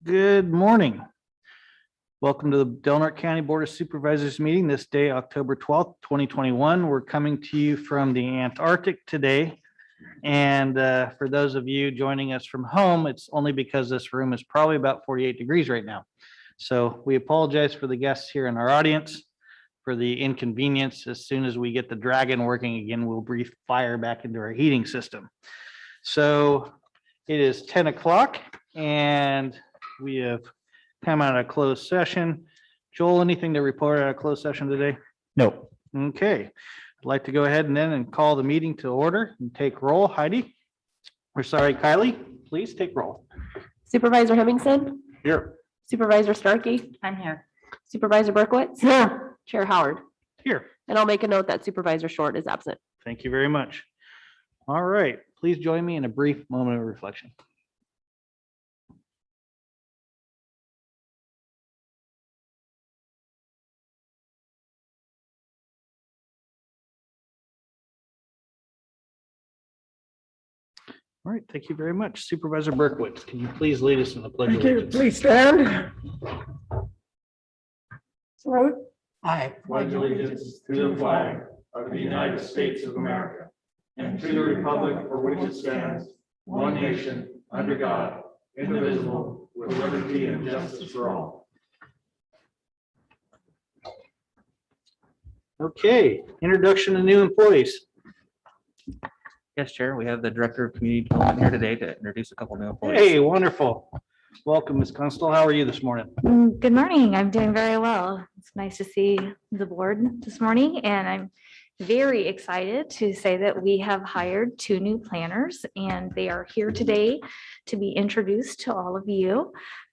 Good morning. Welcome to the Del Norte County Board of Supervisors meeting this day, October 12th, 2021. We're coming to you from the Antarctic today. And for those of you joining us from home, it's only because this room is probably about 48 degrees right now. So we apologize for the guests here in our audience for the inconvenience. As soon as we get the dragon working again, we'll breathe fire back into our heating system. So it is 10 o'clock and we have come out of closed session. Joel, anything to report out of closed session today? No. Okay. I'd like to go ahead and call the meeting to order and take roll. Heidi, we're sorry, Kylie, please take roll. Supervisor Hemmingson? Here. Supervisor Starkey? I'm here. Supervisor Berkowitz? Here. Chair Howard? Here. And I'll make a note that Supervisor Short is absent. Thank you very much. All right. Please join me in a brief moment of reflection. All right, thank you very much. Supervisor Berkowitz, can you please lead us in the pledge of allegiance? Please stand. I pledge allegiance to the flag of the United States of America and to the republic for which it stands, one nation, under God, indivisible, with liberty and justice for all. Okay, introduction to new employees. Yes, Chair, we have the Director of Community Development here today to introduce a couple new employees. Hey, wonderful. Welcome, Ms. Constable. How are you this morning? Good morning. I'm doing very well. It's nice to see the board this morning, and I'm very excited to say that we have hired 2 new planners, and they are here today to be introduced to all of you.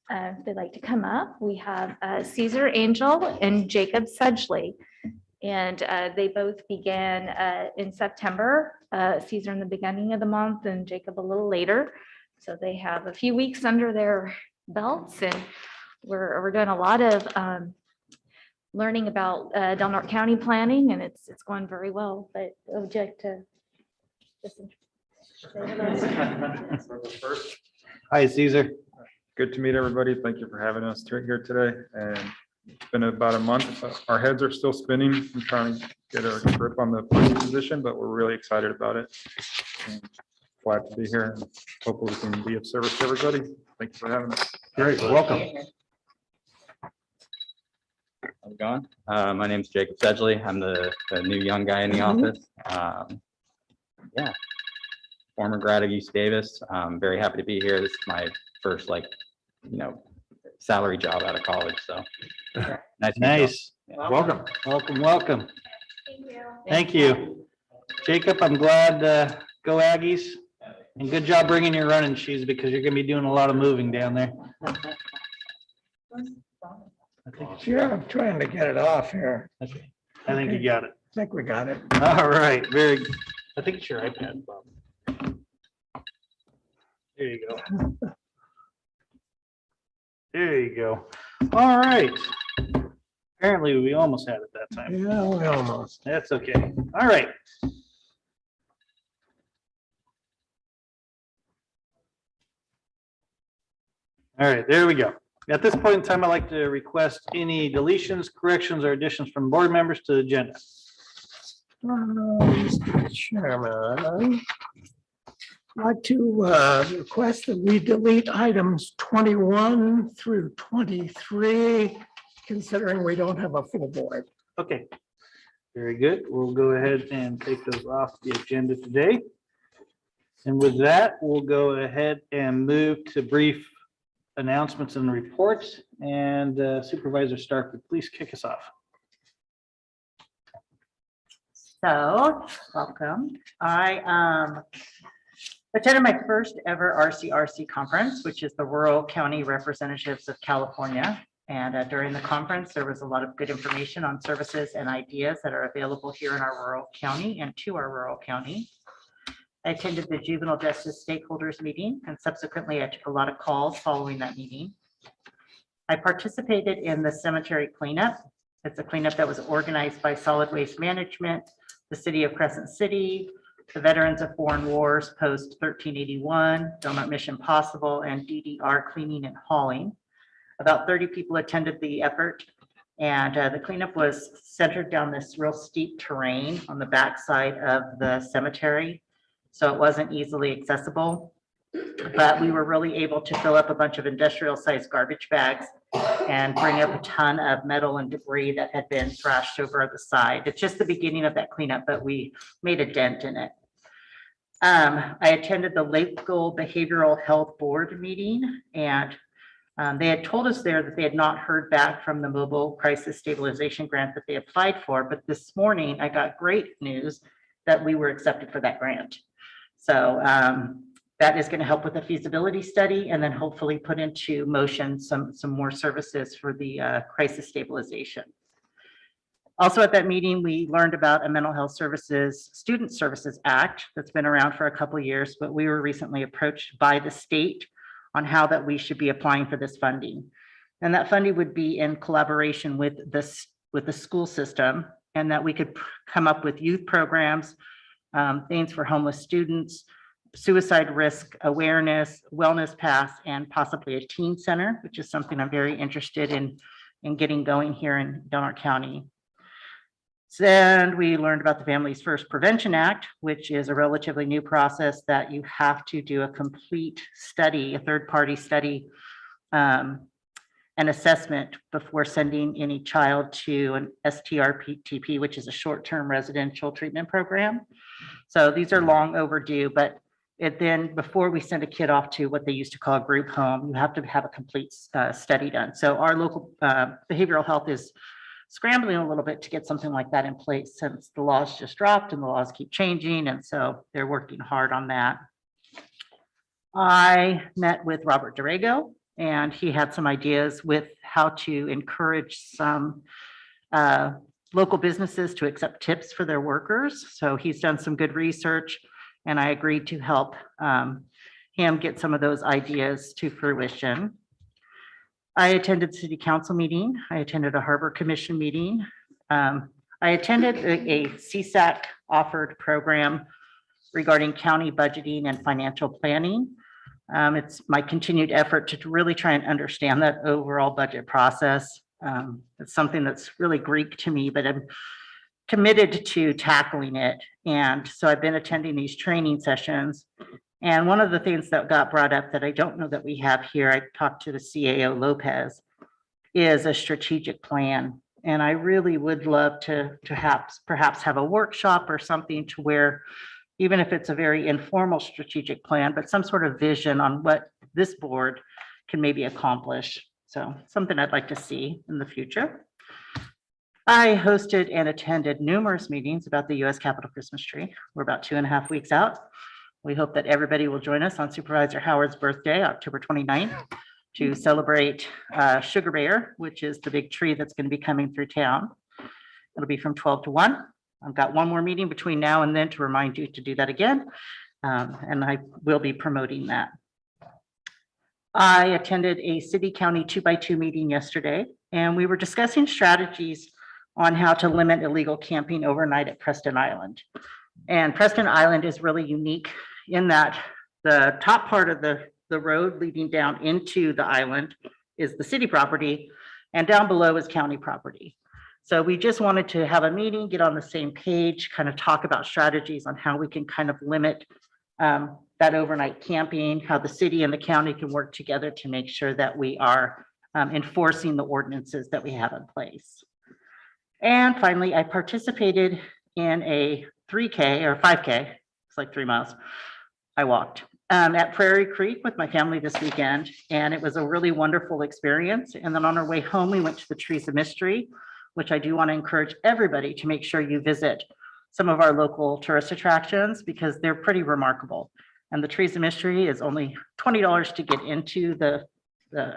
If they'd like to come up, we have Caesar Angel and Jacob Sedgley. And they both began in September, Caesar in the beginning of the month and Jacob a little later. So they have a few weeks under their belts, and we're doing a lot of learning about Del Norte County planning, and it's going very well. But would you like to just say hello? Hi, Caesar. Good to meet everybody. Thank you for having us here today. And it's been about a month. Our heads are still spinning. I'm trying to get a grip on the position, but we're really excited about it. And glad to be here. Hopefully we can be of service to everybody. Thank you for having us. Great, welcome. How's it going? My name is Jacob Sedgley. I'm the new young guy in the office. Yeah, former grad of East Davis. I'm very happy to be here. This is my first, salary job out of college. So Nice. Yeah. Welcome. Welcome. Thank you. Thank you. Jacob, I'm glad, go Aggies. And good job bringing your running shoes because you're gonna be doing a lot of moving down there. I think Yeah, I'm trying to get it off here. I think you got it. I think we got it. All right, very good. I think it's your iPad, Bob. There you go. There you go. All right. Apparently, we almost had it that time. Yeah, we almost. That's okay. All right. All right, there we go. At this point in time, I'd like to request any deletions, corrections, or additions from board members to the agenda. Mr. Chairman, I'd like to request that we delete items 21 through 23, considering we don't have a full board. Okay, very good. We'll go ahead and take those off the agenda today. And with that, we'll go ahead and move to brief announcements and reports. And Supervisor Stark, please kick us off. So, welcome. I attended my first ever RCRC conference, which is the Rural County Representatives of California. And during the conference, there was a lot of good information on services and ideas that are available here in our rural county and to our rural county. I attended the Juvenile Justice Stakeholders meeting, and subsequently I took a lot of calls following that meeting. I participated in the cemetery cleanup. It's a cleanup that was organized by Solid Waste Management, the City of Crescent City, the Veterans of Foreign Wars Post 1381, Del Norte Mission Possible, and DDR Cleaning and Hauling. About 30 people attended the effort. And the cleanup was centered down this real steep terrain on the backside of the cemetery. So it wasn't easily accessible. But we were really able to fill up a bunch of industrial sized garbage bags and bring up a ton of metal and debris that had been thrashed over the side. It's just the beginning of that cleanup, but we made a dent in it. I attended the local behavioral health board meeting, and they had told us there that they had not heard back from the mobile crisis stabilization grant that they applied for. But this morning I got great news that we were accepted for that grant. So that is going to help with the feasibility study and then hopefully put into motion some more services for the crisis stabilization. Also at that meeting, we learned about a mental health services, Student Services Act that's been around for a couple of years, but we were recently approached by the state on how that we should be applying for this funding. And that funding would be in collaboration with the school system, and that we could come up with youth programs, things for homeless students, suicide risk awareness, wellness paths, and possibly a teen center, which is something I'm very interested in getting going here in Del Norte County. And we learned about the Families First Prevention Act, which is a relatively new process that you have to do a complete study, a third-party study, an assessment before sending any child to an STRPTP, which is a short-term residential treatment program. So these are long overdue, but then before we send a kid off to what they used to call a group home, you have to have a complete study done. So our local behavioral health is scrambling a little bit to get something like that in place, since the laws just dropped and the laws keep changing. And so they're working hard on that. I met with Robert Dorego, and he had some ideas with how to encourage some local businesses to accept tips for their workers. So he's done some good research, and I agreed to help him get some of those ideas to fruition. I attended the city council meeting. I attended a harbor commission meeting. I attended a CSAC offered program regarding county budgeting and financial planning. It's my continued effort to really try and understand that overall budget process. It's something that's really Greek to me, but I'm committed to tackling it. And so I've been attending these training sessions. And one of the things that got brought up that I don't know that we have here, I talked to the CAO Lopez, is a strategic plan. And I really would love to perhaps have a workshop or something to where, even if it's a very informal strategic plan, but some sort of vision on what this board can maybe accomplish. So something I'd like to see in the future. I hosted and attended numerous meetings about the U.S. Capitol Christmas tree. We're about 2.5 weeks out. We hope that everybody will join us on Supervisor Howard's birthday, October 29th, to celebrate Sugar Bear, which is the big tree that's going to be coming through town. It'll be from 12 to 1. I've got one more meeting between now and then to remind you to do that again. And I will be promoting that. I attended a city county 2x2 meeting yesterday, and we were discussing strategies on how to limit illegal camping overnight at Preston Island. And Preston Island is really unique in that the top part of the road leading down into the island is the city property, and down below is county property. So we just wanted to have a meeting, get on the same page, kind of talk about strategies on how we can kind of limit that overnight camping, how the city and the county can work together to make sure that we are enforcing the ordinances that we have in place. And finally, I participated in a 3K or 5K, it's like 3 miles. I walked at Prairie Creek with my family this weekend, and it was a really wonderful experience. And then on our way home, we went to the Trees of Mystery, which I do want to encourage everybody to make sure you visit some of our local tourist attractions, because they're pretty remarkable. And the Trees of Mystery is only $20 to get into the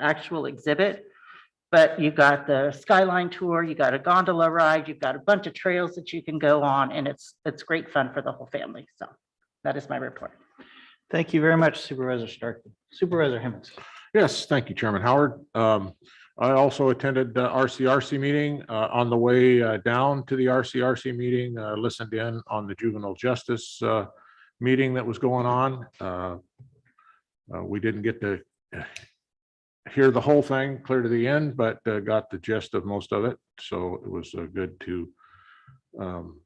actual exhibit. But you've got the skyline tour, you got a gondola ride, you've got a bunch of trails that you can go on, and it's great fun for the whole family. So that is my report. Thank you very much, Supervisor Starkey. Supervisor Hemmings. Yes, thank you, Chairman Howard. I also attended the RCRC meeting. On the way down to the RCRC meeting, listened in on the juvenile justice meeting that was going on. We didn't get to hear the whole thing clear to the end, but got the gist of most of it. So it was good to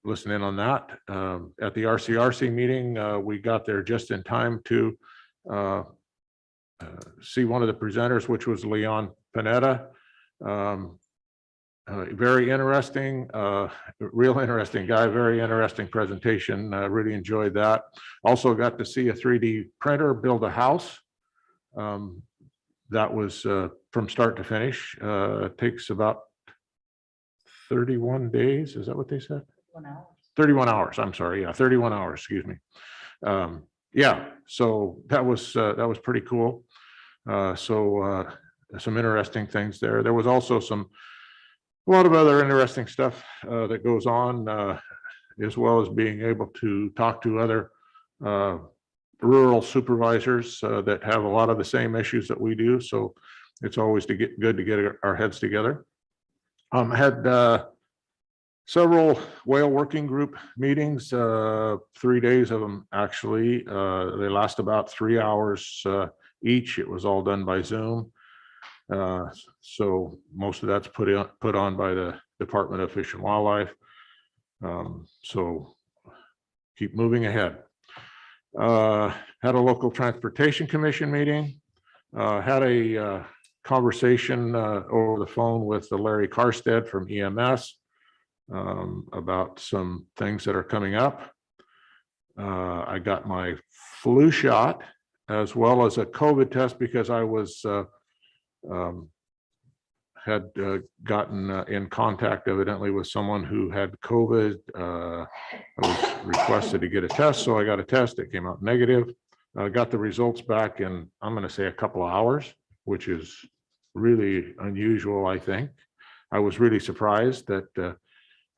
listen in on that. At the RCRC meeting, we got there just in time to see one of the presenters, which was Leon Panetta. Very interesting, real interesting guy, very interesting presentation. Really enjoyed that. Also got to see a 3D printer build a house. That was from start to finish. It takes about 31 days. Is that what they said? 31 hours. I'm sorry. Yeah, 31 hours. Excuse me. Yeah. So that was pretty cool. Some interesting things there. There was also a lot of other interesting stuff that goes on, as well as being able to talk to other rural supervisors that have a lot of the same issues that we do. So it's always good to get our heads together. I had several whale working group meetings, 3 days of them actually. They last about 3 hours each. It was all done by Zoom. So most of that's put on by the Department of Fish and Wildlife. So keep moving ahead. Had a local transportation commission meeting. Had a conversation over the phone with Larry Karstead from EMS about some things that are coming up. I got my flu shot as well as a COVID test because I was had gotten in contact evidently with someone who had COVID. I was requested to get a test, so I got a test. It came out negative. I got the results back in, I'm going to say, a couple of hours, which is really unusual, I think. I was really surprised that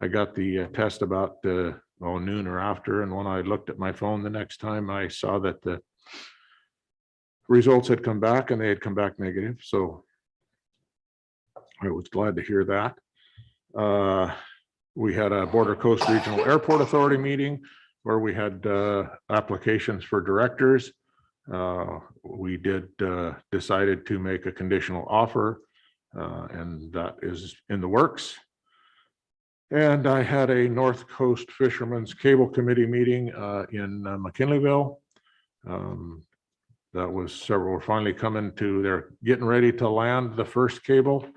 I got the test about noon or after, and when I looked at my phone the next time, I saw that the results had come back and they had come back negative. So I was glad to hear that. We had a Border Coast Regional Airport Authority meeting where we had applications for directors. We decided to make a conditional offer, and that is in the works. And I had a North Coast Fishermen's Cable Committee meeting in McKinleyville. That was several were finally coming to, they're getting ready to land the first cable.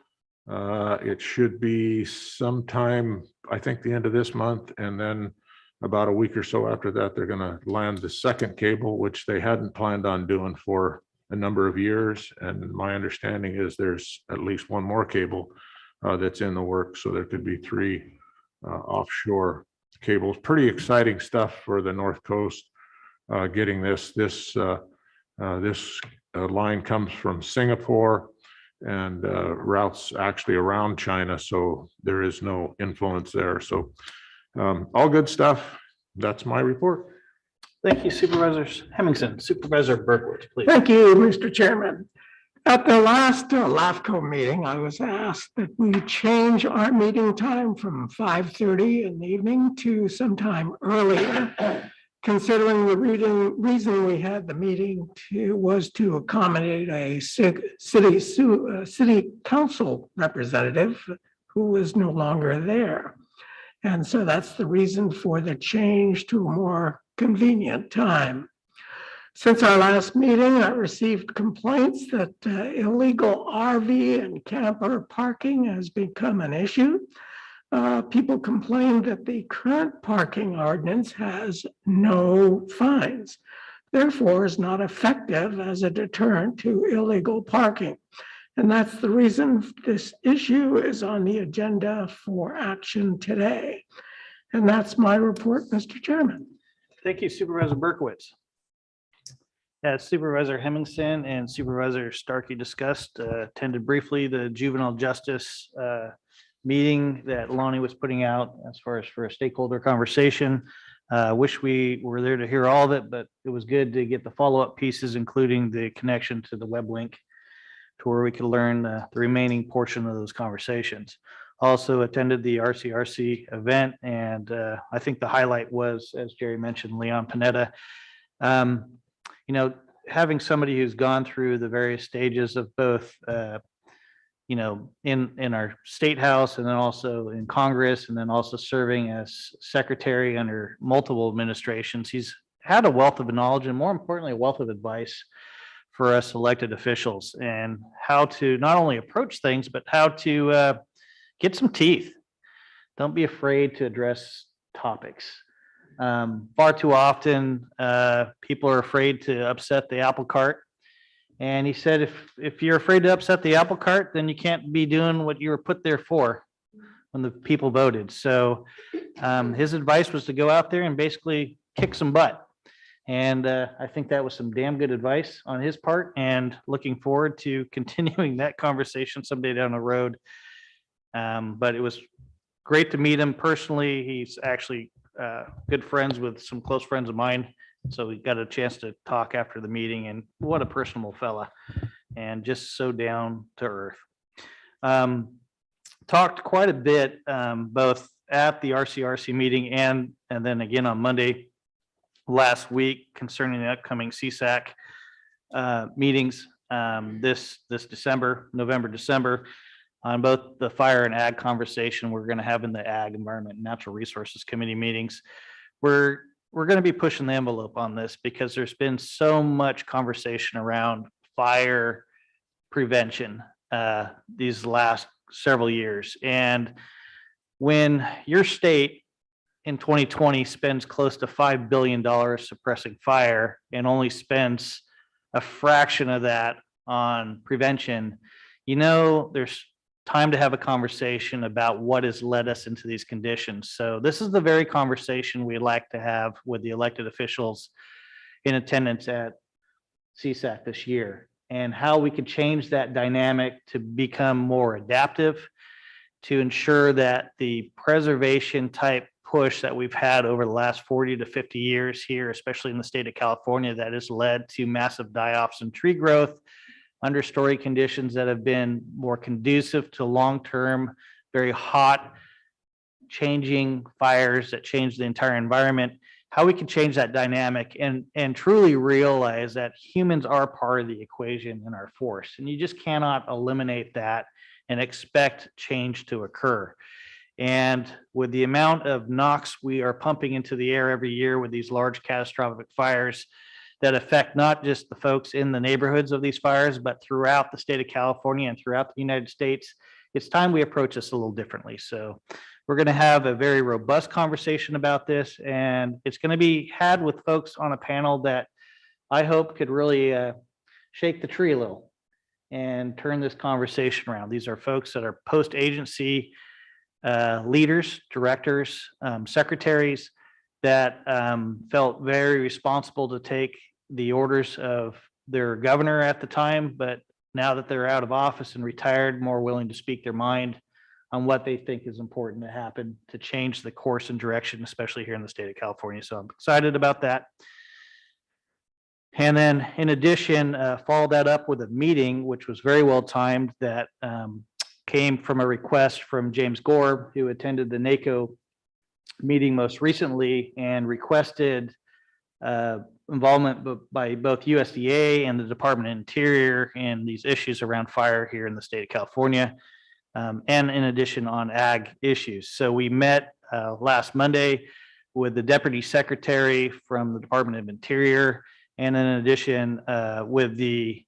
It should be sometime, I think, the end of this month, and then about a week or so after that, they're going to land the second cable, which they hadn't planned on doing for a number of years. And my understanding is there's at least one more cable that's in the works, so there could be 3 offshore cables. Pretty exciting stuff for the North Coast. Getting this line comes from Singapore and routes actually around China, so there is no influence there. So all good stuff. That's my report. Thank you, Supervisor Hemmingson. Supervisor Berkowitz, please. Thank you, Mr. Chairman. At the last LAFCO meeting, I was asked that we change our meeting time from 5:30 in the evening to sometime earlier, considering the reason we had the meeting was to accommodate a city council representative who was no longer there. And so that's the reason for the change to a more convenient time. Since our last meeting, I received complaints that illegal RV and camper parking has become an issue. People complain that the current parking ordinance has no fines, therefore is not effective as a deterrent to illegal parking. And that's the reason this issue is on the agenda for action today. And that's my report, Mr. Chairman. Thank you, Supervisor Berkowitz. As Supervisor Hemmingson and Supervisor Starkey discussed, attended briefly the juvenile justice meeting that Lonnie was putting out as far as for a stakeholder conversation. Wish we were there to hear all of it, but it was good to get the follow-up pieces, including the connection to the web link to where we could learn the remaining portion of those conversations. Also attended the RCRC event, and I think the highlight was, as Jerry mentioned, Leon Panetta. You know, having somebody who's gone through the various stages of both, in our state house and then also in Congress, and then also serving as secretary under multiple administrations. He's had a wealth of knowledge and, more importantly, a wealth of advice for us elected officials and how to not only approach things, but how to get some teeth. Don't be afraid to address topics. Far too often, people are afraid to upset the apple cart. And he said, if you're afraid to upset the apple cart, then you can't be doing what you were put there for when the people voted. So his advice was to go out there and basically kick some butt. And I think that was some damn good advice on his part, and looking forward to continuing that conversation someday down the road. But it was great to meet him personally. He's actually good friends with some close friends of mine. So we got a chance to talk after the meeting, and what a personable fella, and just so down to earth. Talked quite a bit, both at the RCRC meeting and then again on Monday last week concerning the upcoming CSAC meetings this December, November, December, on both the fire and ag conversation we're going to have in the Ag, Environment, and Natural Resources Committee meetings. We're going to be pushing the envelope on this because there's been so much conversation around fire prevention these last several years. And when your state in 2020 spends close to $5 billion suppressing fire and only spends a fraction of that on prevention, there's time to have a conversation about what has led us into these conditions. So this is the very conversation we'd like to have with the elected officials in attendance at CSAC this year, and how we could change that dynamic to become more adaptive, to ensure that the preservation type push that we've had over the last 40 to 50 years here, especially in the state of California, that has led to massive die-offs and tree growth, understory conditions that have been more conducive to long-term, very hot, changing fires that change the entire environment, how we can change that dynamic and truly realize that humans are part of the equation in our force. And you just cannot eliminate that and expect change to occur. And with the amount of NOx we are pumping into the air every year with these large catastrophic fires that affect not just the folks in the neighborhoods of these fires, but throughout the state of California and throughout the United States, it's time we approach this a little differently. So we're going to have a very robust conversation about this, and it's going to be had with folks on a panel that I hope could really shake the tree a little and turn this conversation around. These are folks that are post-agency leaders, directors, secretaries that felt very responsible to take the orders of their governor at the time, but now that they're out of office and retired, more willing to speak their mind on what they think is important to happen to change the course and direction, especially here in the state of California. So I'm excited about that. And then in addition, follow that up with a meeting, which was very well timed, that came from a request from James Gore, who attended the NACO meeting most recently and requested involvement by both USDA and the Department of Interior in these issues around fire here in the state of California, and in addition on ag issues. So we met last Monday with the Deputy Secretary from the Department of Interior, and in addition with the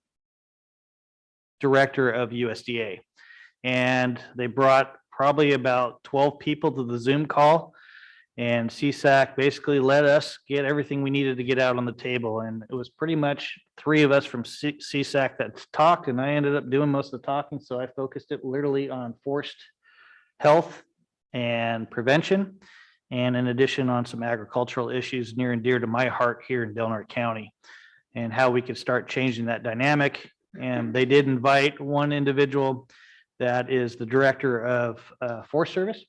Director of USDA. And they brought probably about 12 people to the Zoom call. And CSAC basically let us get everything we needed to get out on the table. And it was pretty much 3 of us from CSAC that talked, and I ended up doing most of the talking. So I focused it literally on forest health and prevention, and in addition on some agricultural issues near and dear to my heart here in Del Norte County, and how we could start changing that dynamic. And they did invite one individual that is the Director of Forest Service.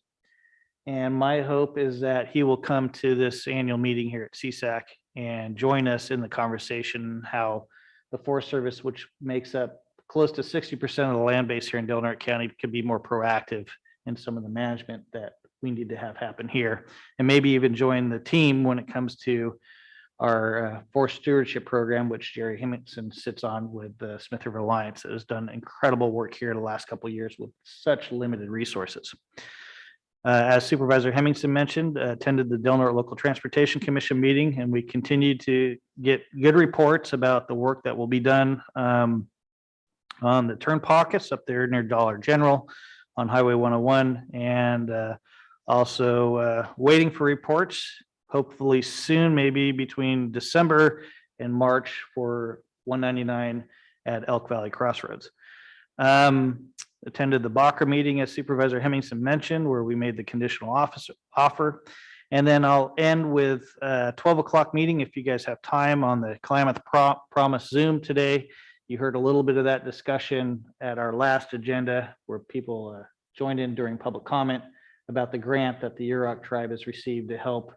And my hope is that he will come to this annual meeting here at CSAC and join us in the conversation how the Forest Service, which makes up close to 60% of the land base here in Del Norte County, could be more proactive in some of the management that we need to have happen here, and maybe even join the team when it comes to our forest stewardship program, which Jerry Hemmingson sits on with the Smith River Alliance, that has done incredible work here the last couple of years with such limited resources. As Supervisor Hemmingson mentioned, attended the Del Norte Local Transportation Commission meeting, and we continue to get good reports about the work that will be done on the turn pockets up there near Dollar General on Highway 101, and also waiting for reports, hopefully soon, maybe between December and March, for 199 at Elk Valley Crossroads. Attended the Bacher meeting, as Supervisor Hemmingson mentioned, where we made the conditional offer. And then I'll end with 12 o'clock meeting, if you guys have time, on the Klamath Promise Zoom today. You heard a little bit of that discussion at our last agenda, where people joined in during public comment about the grant that the Yurok tribe has received to help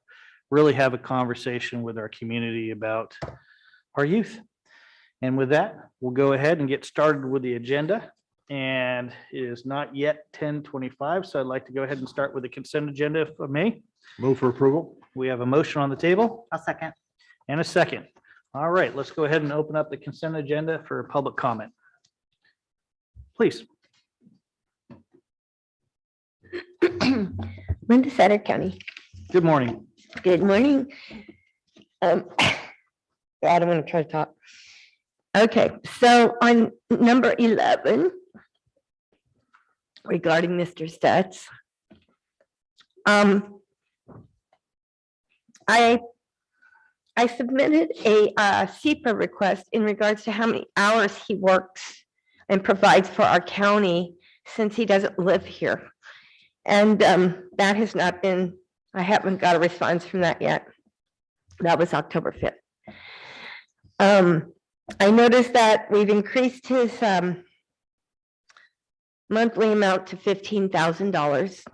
really have a conversation with our community about our youth. And with that, we'll go ahead and get started with the agenda. And it is not yet 10:25, so I'd like to go ahead and start with the consent agenda, if I may. Move for approval. We have a motion on the table I'll second. and a second. All right, let's go ahead and open up the consent agenda for public comment. Please. Linda Sutter County. Good morning. Good morning. I don't want to try to talk. Okay, so on number 11, regarding Mr. Stutz, I submitted a CEPA request in regards to how many hours he works and provides for our county, since he doesn't live here. And that has not been, I haven't got a response from that yet. That was October 5th. I noticed that we've increased his monthly amount to $15,000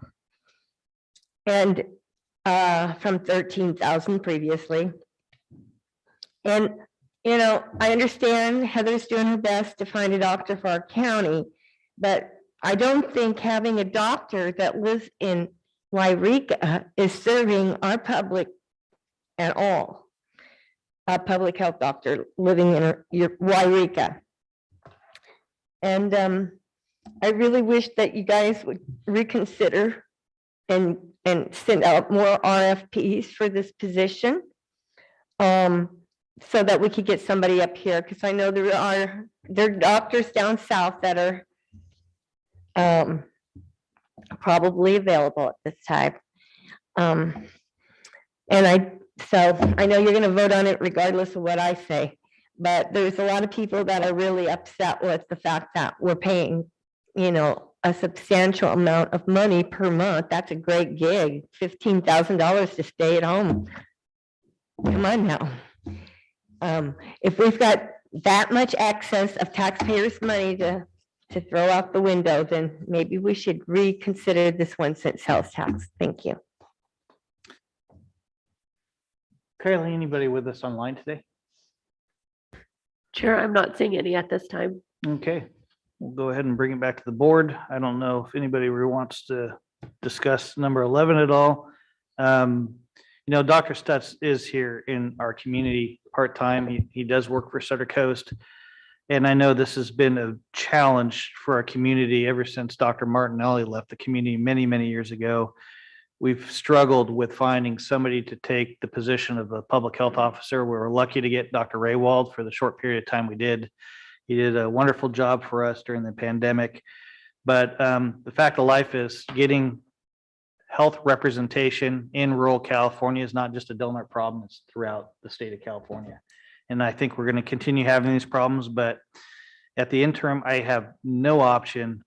and from $13,000 previously. And, you know, I understand Heather's doing her best to find a doctor for our county, but I don't think having a doctor that lives in Wairika is serving our public at all. A public health doctor living in Wairika. And I really wish that you guys would reconsider and send out more RFPs for this position, so that we could get somebody up here, because I know there are doctors down south that are probably available at this time. So I know you're going to vote on it regardless of what I say, but there's a lot of people that are really upset with the fact that we're paying, you know, a substantial amount of money per month. That's a great gig, $15,000 to stay at home. Come on now. If we've got that much excess of taxpayers' money to throw out the window, then maybe we should reconsider this 1-cent sales tax. Thank you. Kylie, anybody with us online today? Chair, I'm not seeing any at this time. Okay, we'll go ahead and bring it back to the board. I don't know if anybody really wants to discuss number 11 at all. You know, Dr. Stutz is here in our community part-time. He does work for Sutter Coast. And I know this has been a challenge for our community ever since Dr. Martinelli left the community many, many years ago. We've struggled with finding somebody to take the position of a public health officer. We were lucky to get Dr. Raywald for the short period of time we did. He did a wonderful job for us during the pandemic. But the fact of life is, getting health representation in rural California is not just a Del Norte problem, it's throughout the state of California. And I think we're going to continue having these problems, but at the interim, I have no option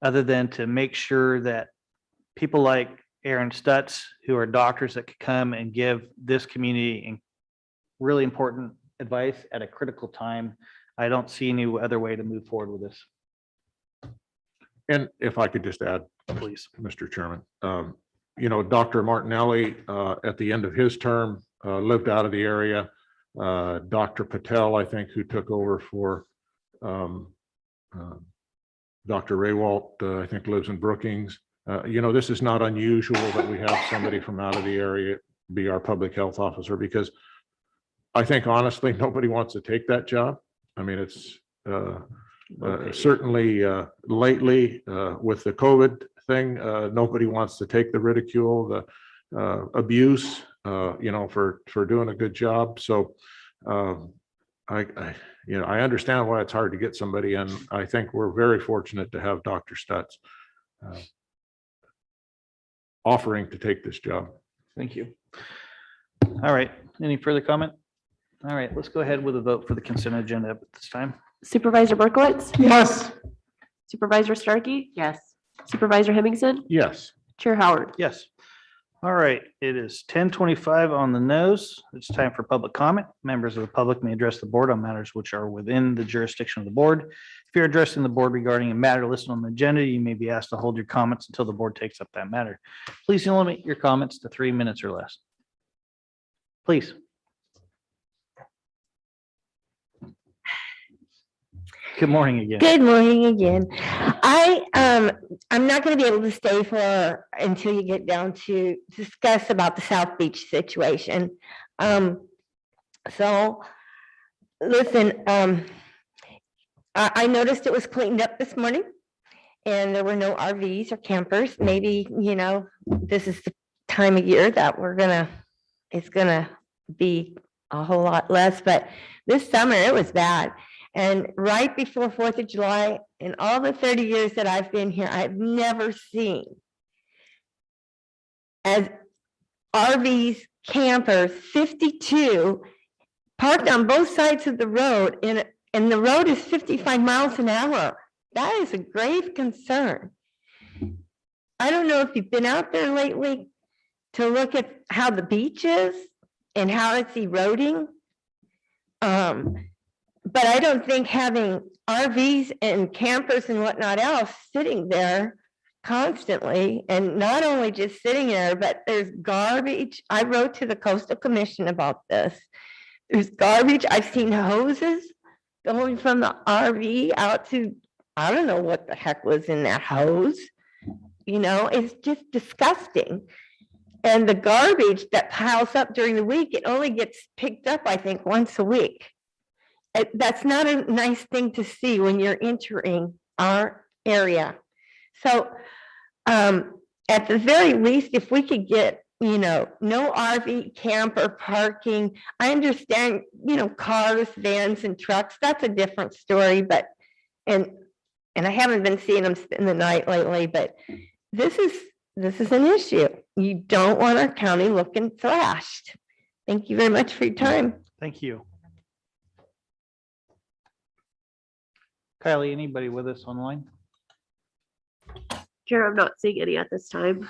other than to make sure that people like Aaron Stutz, who are doctors that could come and give this community really important advice at a critical time. I don't see any other way to move forward with this. And if I could just add, Please. Mr. Chairman, you know, Dr. Martinelli, at the end of his term, lived out of the area. Dr. Patel, I think, who took over for Dr. Raywalt, I think lives in Brookings. You know, this is not unusual that we have somebody from out of the area be our public health officer, because I think honestly, nobody wants to take that job. I mean, it's certainly lately with the COVID thing, nobody wants to take the ridicule, the abuse, for doing a good job. So I understand why it's hard to get somebody, and I think we're very fortunate to have Dr. Stutz offering to take this job. Thank you. All right, any further comment? All right, let's go ahead with a vote for the consent agenda at this time. Supervisor Berkowitz, Yes. Supervisor Starkey, Yes. Supervisor Hemmingson, Yes. Chair Howard. Yes. All right, it is 10:25 on the nose. It's time for public comment. Members of the public may address the board on matters which are within the jurisdiction of the board. If you're addressing the board regarding a matter listed on the agenda, you may be asked to hold your comments until the board takes up that matter. Please limit your comments to 3 minutes or less. Please. Good morning again. Good morning again. I'm not going to be able to stay until you get down to discuss about the South Beach situation. So listen, I noticed it was cleaned up this morning and there were no RVs or campers. Maybe, this is the time of year that it's gonna be a whole lot less, but this summer it was bad. And right before 4th of July, in all the 30 years that I've been here, I've never seen as RVs, campers, 52 parked on both sides of the road, and the road is 55 miles an hour. That is a grave concern. I don't know if you've been out there lately to look at how the beach is and how it's eroding. But I don't think having RVs and campers and whatnot else sitting there constantly, and not only just sitting there, but there's garbage. I wrote to the Coastal Commission about this. There's garbage. I've seen hoses going from the RV out to, I don't know what the heck was in that hose. It's just disgusting. And the garbage that piles up during the week, it only gets picked up, I think, once a week. That's not a nice thing to see when you're entering our area. So at the very least, if we could get, no RV camper parking. I understand, cars, vans and trucks, that's a different story, but, and I haven't been seeing them spend the night lately, but this is an issue. You don't want our county looking thrashed. Thank you very much for your time. Thank you. Kylie, anybody with us online? Chair, I'm not seeing any at this time.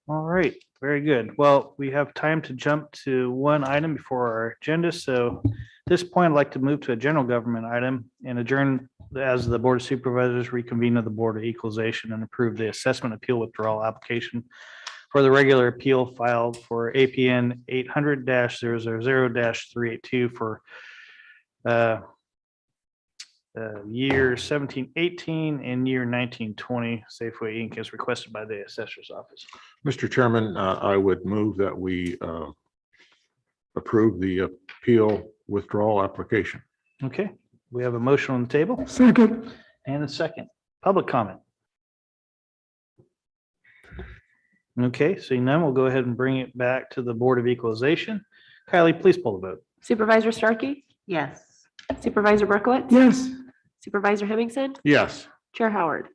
All right, very good. Well, we have time to jump to one item before our agenda. So at this point, I'd like to move to a general government item and adjourn as the Board of Supervisors reconvene to the Board of Equalization and approve the assessment appeal withdrawal application for the regular appeal filed for APN 800-000-382 for year 1718 and year 1920 Safeway Inc. as requested by the assessor's office. Mr. Chairman, I would move that we approve the appeal withdrawal application. Okay, we have a motion on the table Second. and a second. Public comment. Okay, seeing none, we'll go ahead and bring it back to the Board of Equalization. Kylie, please pull the vote. Supervisor Starkey, Yes. Supervisor Berkowitz, Yes. Supervisor Hemmingson, Yes. Chair Howard.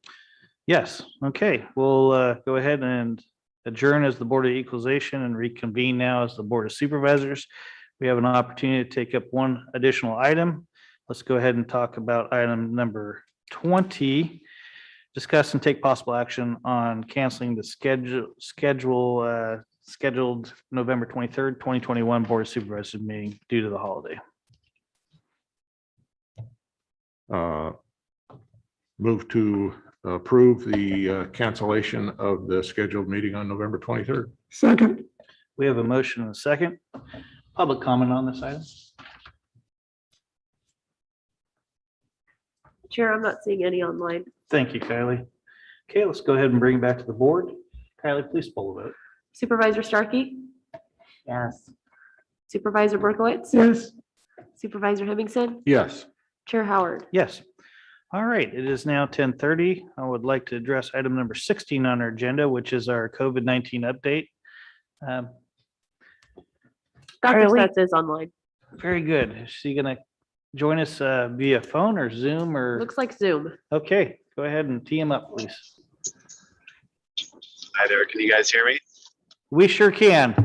Yes, okay, we'll go ahead and adjourn as the Board of Equalization and reconvene now as the Board of Supervisors. We have an opportunity to take up one additional item. Let's go ahead and talk about item number 20. Discuss and take possible action on canceling the scheduled November 23rd, 2021 Board of Supervisors meeting due to the holiday. Move to approve the cancellation of the scheduled meeting on November 23rd. Second. We have a motion and a second. Public comment on this item. Chair, I'm not seeing any online. Thank you, Kylie. Okay, let's go ahead and bring it back to the board. Kylie, please pull the vote. Supervisor Starkey, Yes. Supervisor Berkowitz, Yes. Supervisor Hemmingson, Yes. Chair Howard. Yes. All right, it is now 10:30. I would like to address item number 16 on our agenda, which is our COVID-19 update. Um, Dr. Are we- Stats is online. Very good. Is she gonna join us via phone or Zoom or? Looks like Zoom. Okay, go ahead and tee him up, please. Hi there, can you guys hear me? We sure can.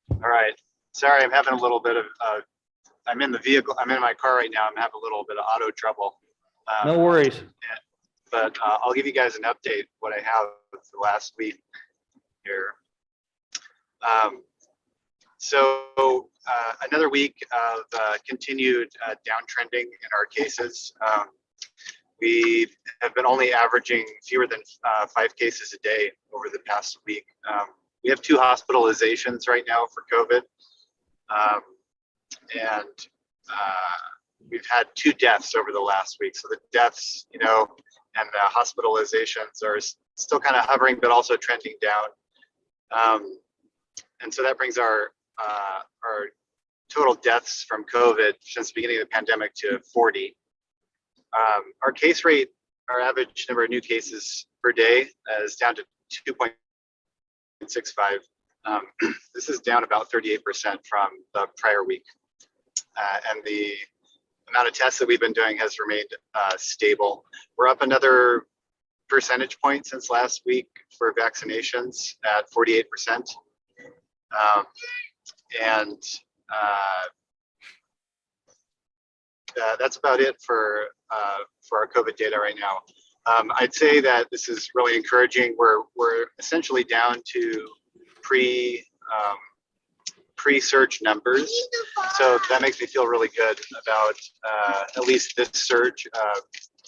All right, sorry, I'm having a little bit of, I'm in the vehicle, I'm in my car right now, I'm having a little bit of auto trouble. No worries. But I'll give you guys an update, what I have for the last week here. So another week of continued downtrending in our cases. We have been only averaging fewer than 5 cases a day over the past week. We have 2 hospitalizations right now for COVID. And we've had 2 deaths over the last week. So the deaths, and the hospitalizations are still kind of hovering, but also trending down. And so that brings our total deaths from COVID since the beginning of the pandemic to 40. Our case rate, our average number of new cases per day is down to 2.65. This is down about 38% from the prior week. And the amount of tests that we've been doing has remained stable. We're up another percentage point since last week for vaccinations at 48%. That's about it for our COVID data right now. I'd say that this is really encouraging. We're essentially down to pre-surge numbers, so that makes me feel really good about at least this surge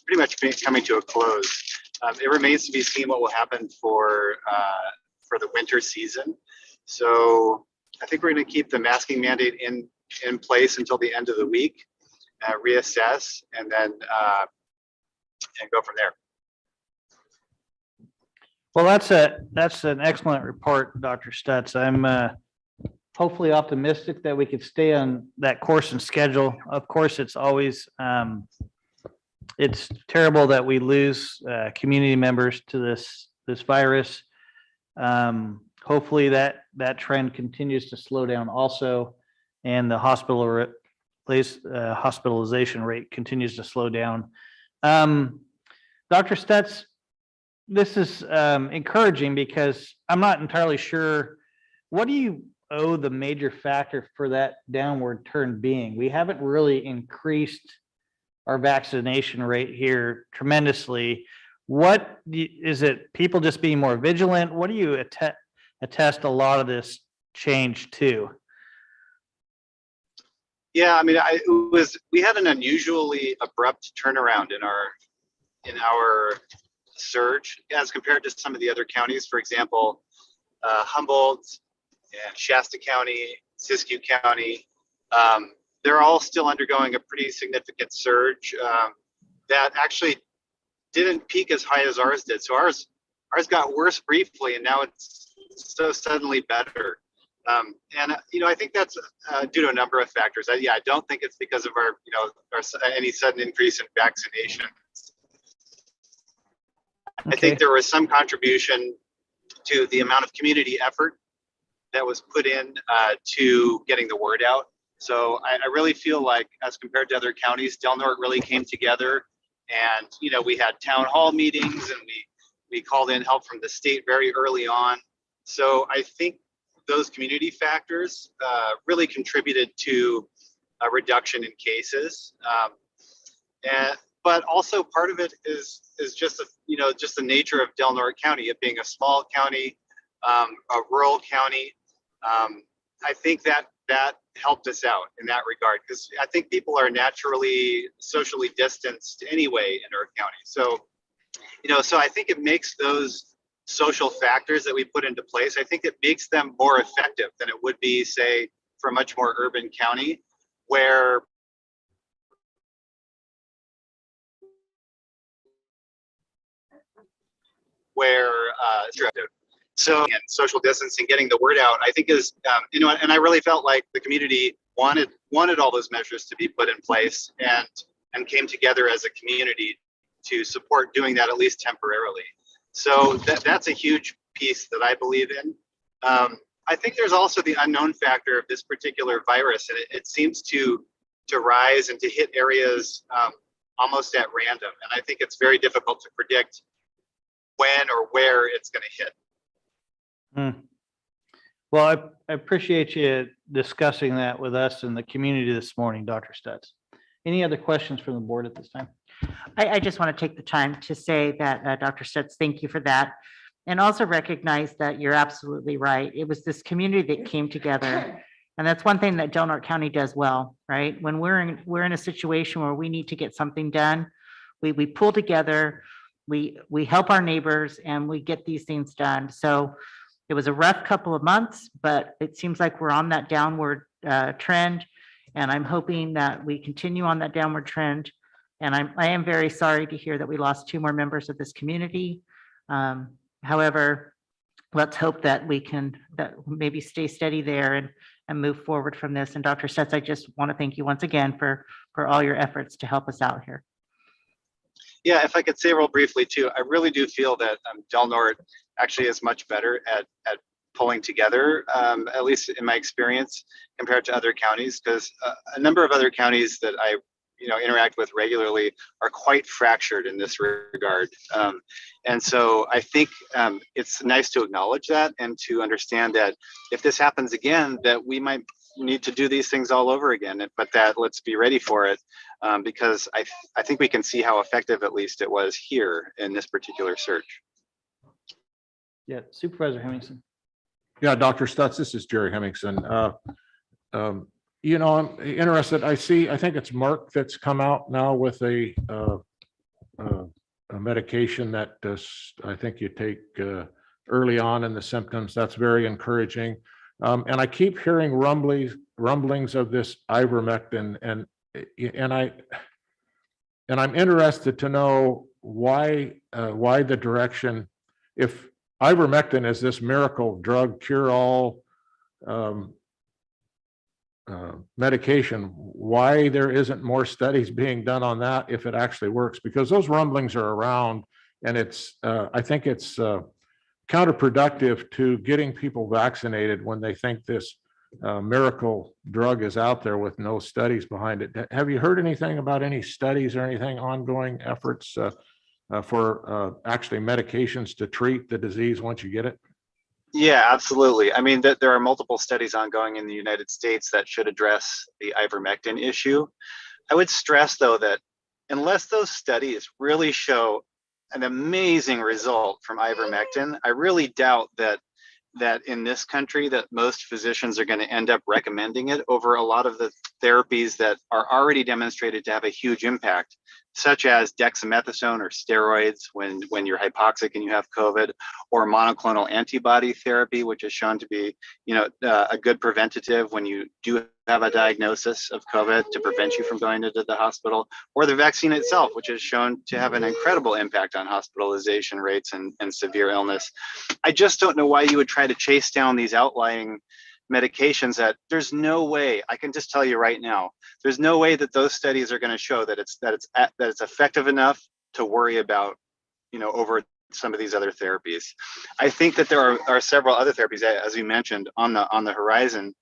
pretty much coming to a close. It remains to be seen what will happen for the winter season. So I think we're going to keep the masking mandate in place until the end of the week, reassess, and then and go from there. Well, that's an excellent report, Dr. Stutz. I'm hopefully optimistic that we could stay on that course and schedule. Of course, it's always it's terrible that we lose community members to this virus. Hopefully that trend continues to slow down also, and the hospitalization rate continues to slow down. Dr. Stutz, this is encouraging because I'm not entirely sure, what do you owe the major factor for that downward turn being? We haven't really increased our vaccination rate here tremendously. What is it? People just being more vigilant? What do you attest a lot of this change to? Yeah, I mean, we had an unusually abrupt turnaround in our surge as compared to some of the other counties. For example, Humboldt and Shasta County, Siskiyou County, they're all still undergoing a pretty significant surge that actually didn't peak as high as ours did. So ours got worse briefly, and now it's so suddenly better. And I think that's due to a number of factors. I don't think it's because of our any sudden increase in vaccination. Okay. I think there was some contribution to the amount of community effort that was put in to getting the word out. So I really feel like, as compared to other counties, Del Norte really came together, and we had town hall meetings, and we called in help from the state very early on. So I think those community factors really contributed to a reduction in cases. But also part of it is just just the nature of Del Norte County, it being a small county, a rural county. I think that helped us out in that regard, because I think people are naturally socially distanced anyway in our county. So, so I think it makes those social factors that we put into place, I think it makes them more effective than it would be, say, for a much more urban county where So, and social distancing, getting the word out, I think is, and I really felt like the community wanted all those measures to be put in place and came together as a community to support doing that, at least temporarily. So that's a huge piece that I believe in. I think there's also the unknown factor of this particular virus, and it seems to rise and to hit areas almost at random. And I think it's very difficult to predict when or where it's going to hit. Well, I appreciate you discussing that with us and the community this morning, Dr. Stutz. Any other questions from the board at this time? I just want to take the time to say that, Dr. Stutz, thank you for that. And also recognize that you're absolutely right. It was this community that came together. And that's one thing that Del Norte County does well, right? When we're in a situation where we need to get something done, we pull together, we help our neighbors, and we get these things done. So it was a rough couple of months, but it seems like we're on that downward trend. And I'm hoping that we continue on that downward trend. And I am very sorry to hear that we lost 2 more members of this community. However, let's hope that we can maybe stay steady there and move forward from this. And Dr. Stutz, I just want to thank you once again for all your efforts to help us out here. Yeah, if I could say real briefly too, I really do feel that Del Norte actually is much better at pulling together, at least in my experience, compared to other counties, because a number of other counties that I interact with regularly are quite fractured in this regard. And so I think it's nice to acknowledge that and to understand that if this happens again, that we might need to do these things all over again, but that let's be ready for it, because I think we can see how effective at least it was here in this particular search. Yeah, Supervisor Hemmingson. Yeah, Dr. Stutz, this is Jerry Hemmingson. I'm interested. I think it's Merck that's come out now with a medication that I think you take early on in the symptoms. That's very encouraging. And I keep hearing rumblings of this ivermectin, and I'm interested to know why the direction, if ivermectin is this miracle drug cure-all medication, why there isn't more studies being done on that if it actually works, because those rumblings are around, and it's I think it's counterproductive to getting people vaccinated when they think this miracle drug is out there with no studies behind it. Have you heard anything about any studies or anything, ongoing efforts for actually medications to treat the disease once you get it? Yeah, absolutely. I mean, there are multiple studies ongoing in the United States that should address the ivermectin issue. I would stress, though, that unless those studies really show an amazing result from ivermectin, I really doubt that in this country that most physicians are going to end up recommending it over a lot of the therapies that are already demonstrated to have a huge impact, such as dexamethasone or steroids when you're hypoxic and you have COVID, or monoclonal antibody therapy, which is shown to be a good preventative when you do have a diagnosis of COVID to prevent you from going into the hospital, or the vaccine itself, which is shown to have an incredible impact on hospitalization rates and severe illness. I just don't know why you would try to chase down these outlying medications that there's no way, I can just tell you right now, there's no way that those studies are going to show that it's effective enough to worry about, over some of these other therapies. I think that there are several other therapies, as you mentioned, on the horizon,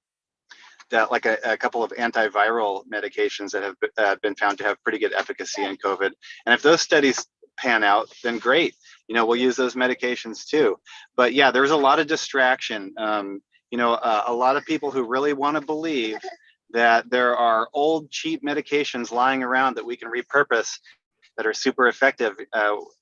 that like a couple of antiviral medications that have been found to have pretty good efficacy in COVID. And if those studies pan out, then great. We'll use those medications too. But yeah, there's a lot of distraction. A lot of people who really want to believe that there are old, cheap medications lying around that we can repurpose that are super effective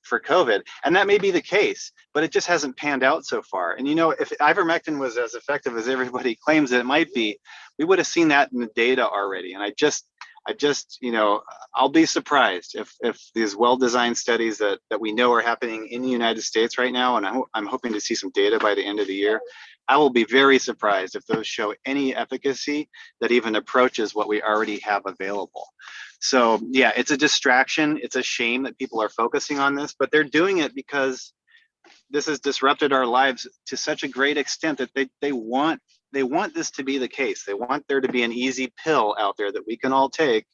for COVID. And that may be the case, but it just hasn't panned out so far. And if ivermectin was as effective as everybody claims that it might be, we would have seen that in the data already. And I'll be surprised if these well-designed studies that we know are happening in the United States right now, and I'm hoping to see some data by the end of the year, I will be very surprised if those show any efficacy that even approaches what we already have available. So yeah, it's a distraction. It's a shame that people are focusing on this, but they're doing it because this has disrupted our lives to such a great extent that they want this to be the case. They want there to be an easy pill out there that we can all take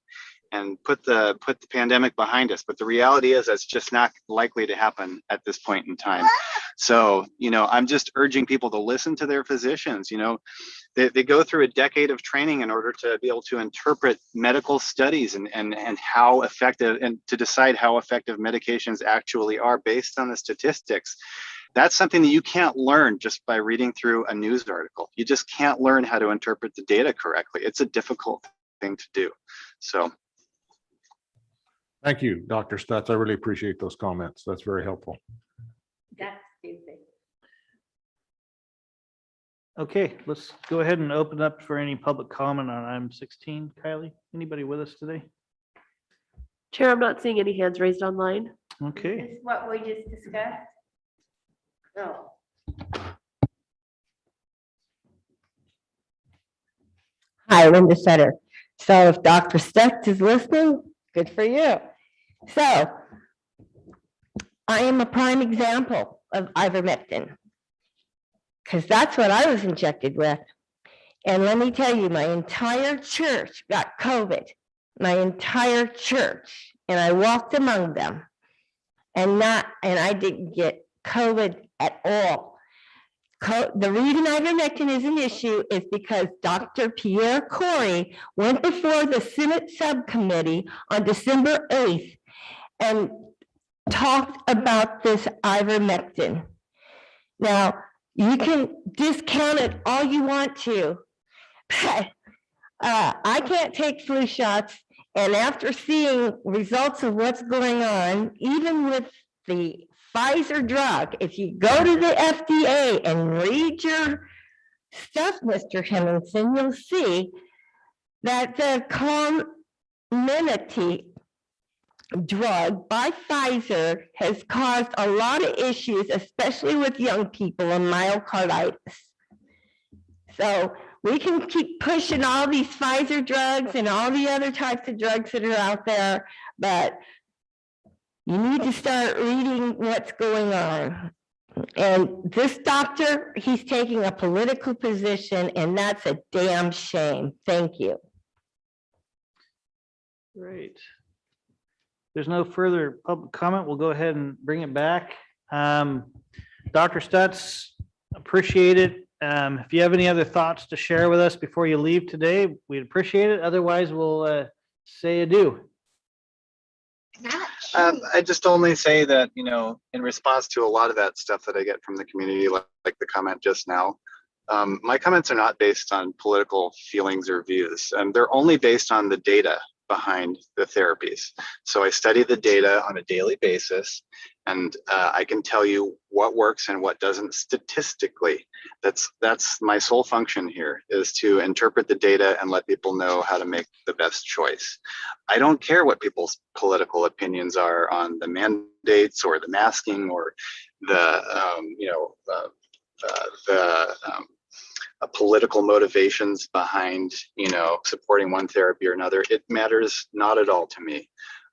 and put the pandemic behind us. But the reality is that's just not likely to happen at this point in time. So, I'm just urging people to listen to their physicians. They go through a decade of training in order to be able to interpret medical studies and how effective, and to decide how effective medications actually are based on the statistics. That's something that you can't learn just by reading through a news article. You just can't learn how to interpret the data correctly. It's a difficult thing to do. So. Thank you, Dr. Stutz. I really appreciate those comments. That's very helpful. That's stupid. Okay, let's go ahead and open up for any public comment on item 16. Kylie, anybody with us today? Chair, I'm not seeing any hands raised online. Okay, This is what we just discussed. No. Hi, Linda Sutter. So if Dr. Stutz is listening, good for you. So I am a prime example of ivermectin because that's what I was injected with. And let me tell you, my entire church got COVID, my entire church, and I walked among them and I didn't get COVID at all. The reason ivermectin is an issue is because Dr. Pierre Corey went before the Senate subcommittee on December 8th and talked about this ivermectin. Now, you can discount it all you want to, but I can't take flu shots. And after seeing results of what's going on, even with the Pfizer drug, if you go to the FDA and read your stuff, Mr. Hemmingson, you'll see that the Comirnaty drug by Pfizer has caused a lot of issues, especially with young people and myocarditis. So we can keep pushing all these Pfizer drugs and all the other types of drugs that are out there, but you need to start reading what's going on. And this doctor, he's taking a political position, and that's a damn shame. Thank you. great. There's no further public comment. We'll go ahead and bring it back. Dr. Stutz, appreciate it. If you have any other thoughts to share with us before you leave today, we'd appreciate it. Otherwise, we'll say adieu. I just only say that, in response to a lot of that stuff that I get from the community, like the comment just now, my comments are not based on political feelings or views, and they're only based on the data behind the therapies. So I study the data on a daily basis, and I can tell you what works and what doesn't statistically. That's my sole function here, is to interpret the data and let people know how to make the best choice. I don't care what people's political opinions are on the mandates or the masking or the political motivations behind supporting one therapy or another. It matters not at all to me.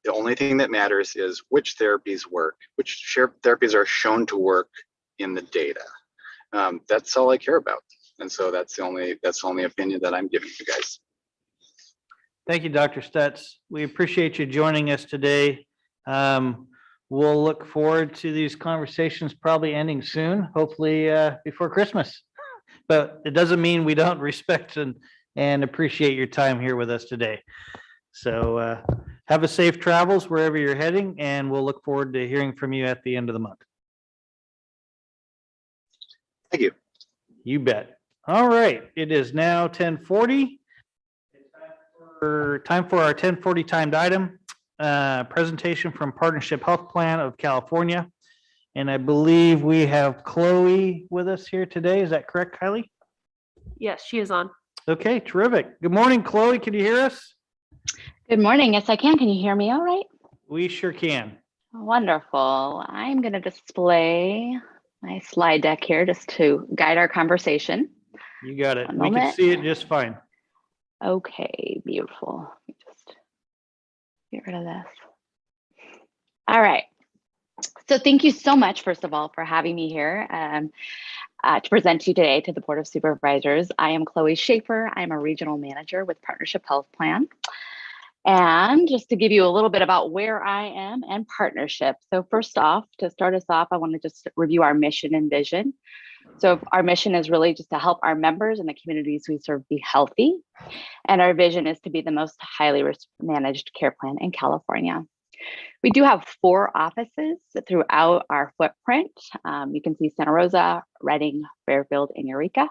The only thing that matters is which therapies work, which therapies are shown to work in the data. That's all I care about, and so that's the only opinion that I'm giving you guys. Thank you, Dr. Stutz. We appreciate you joining us today. We'll look forward to these conversations probably ending soon, hopefully before Christmas. But it doesn't mean we don't respect and appreciate your time here with us today. So have a safe travels wherever you're heading, and we'll look forward to hearing from you at the end of the month. Thank you. You bet. All right. It is now 10:40. Time for our 10:40 timed item, presentation from Partnership Health Plan of California. And I believe we have Chloe with us here today. Is that correct, Kylie? Yes, she is on. Okay, terrific. Good morning, Chloe. Can you hear us? Good morning. Yes, I can. Can you hear me all right? We sure can. Wonderful. I'm going to display my slide deck here just to guide our conversation. You got it. One We can moment. see it just fine. Okay, beautiful. Let me just get rid of this. All right. So thank you so much, first of all, for having me here to present to you today to the Board of Supervisors. I am Chloe Schaefer. I'm a regional manager with Partnership Health Plan. And just to give you a little bit about where I am and partnership. So first off, to start us off, I want to just review our mission and vision. So our mission is really just to help our members and the communities we serve be healthy. And our vision is to be the most highly managed care plan in California. We do have 4 offices throughout our footprint. You can see Santa Rosa, Redding, Fairfield, and Eureka.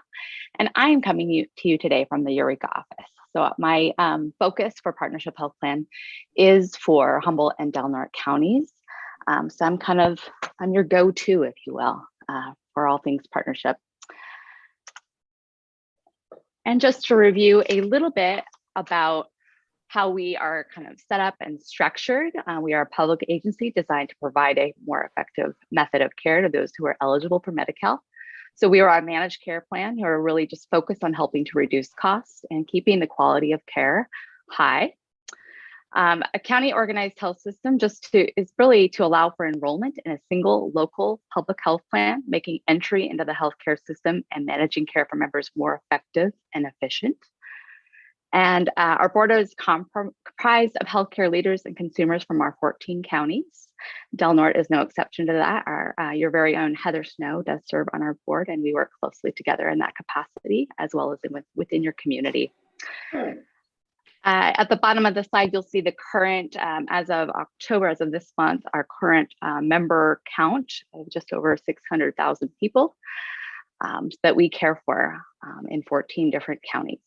And I'm coming to you today from the Eureka office. So my focus for Partnership Health Plan is for Humboldt and Del Norte counties. So I'm your go-to, if you will, for all things partnership. And just to review a little bit about how we are kind of set up and structured. We are a public agency designed to provide a more effective method of care to those who are eligible for Medi-Cal. So we are a managed care plan who are really just focused on helping to reduce costs and keeping the quality of care high. A county organized health system is really to allow for enrollment in a single local public health plan, making entry into the healthcare system and managing care for members more effective and efficient. And our board is comprised of healthcare leaders and consumers from our 14 counties. Del Norte is no exception to that. Your very own Heather Snow does serve on our board, and we work closely together in that capacity, as well as within your community. At the bottom of the slide, you'll see the current, as of October, as of this month, our current member count of just over 600,000 people that we care for in 14 different counties.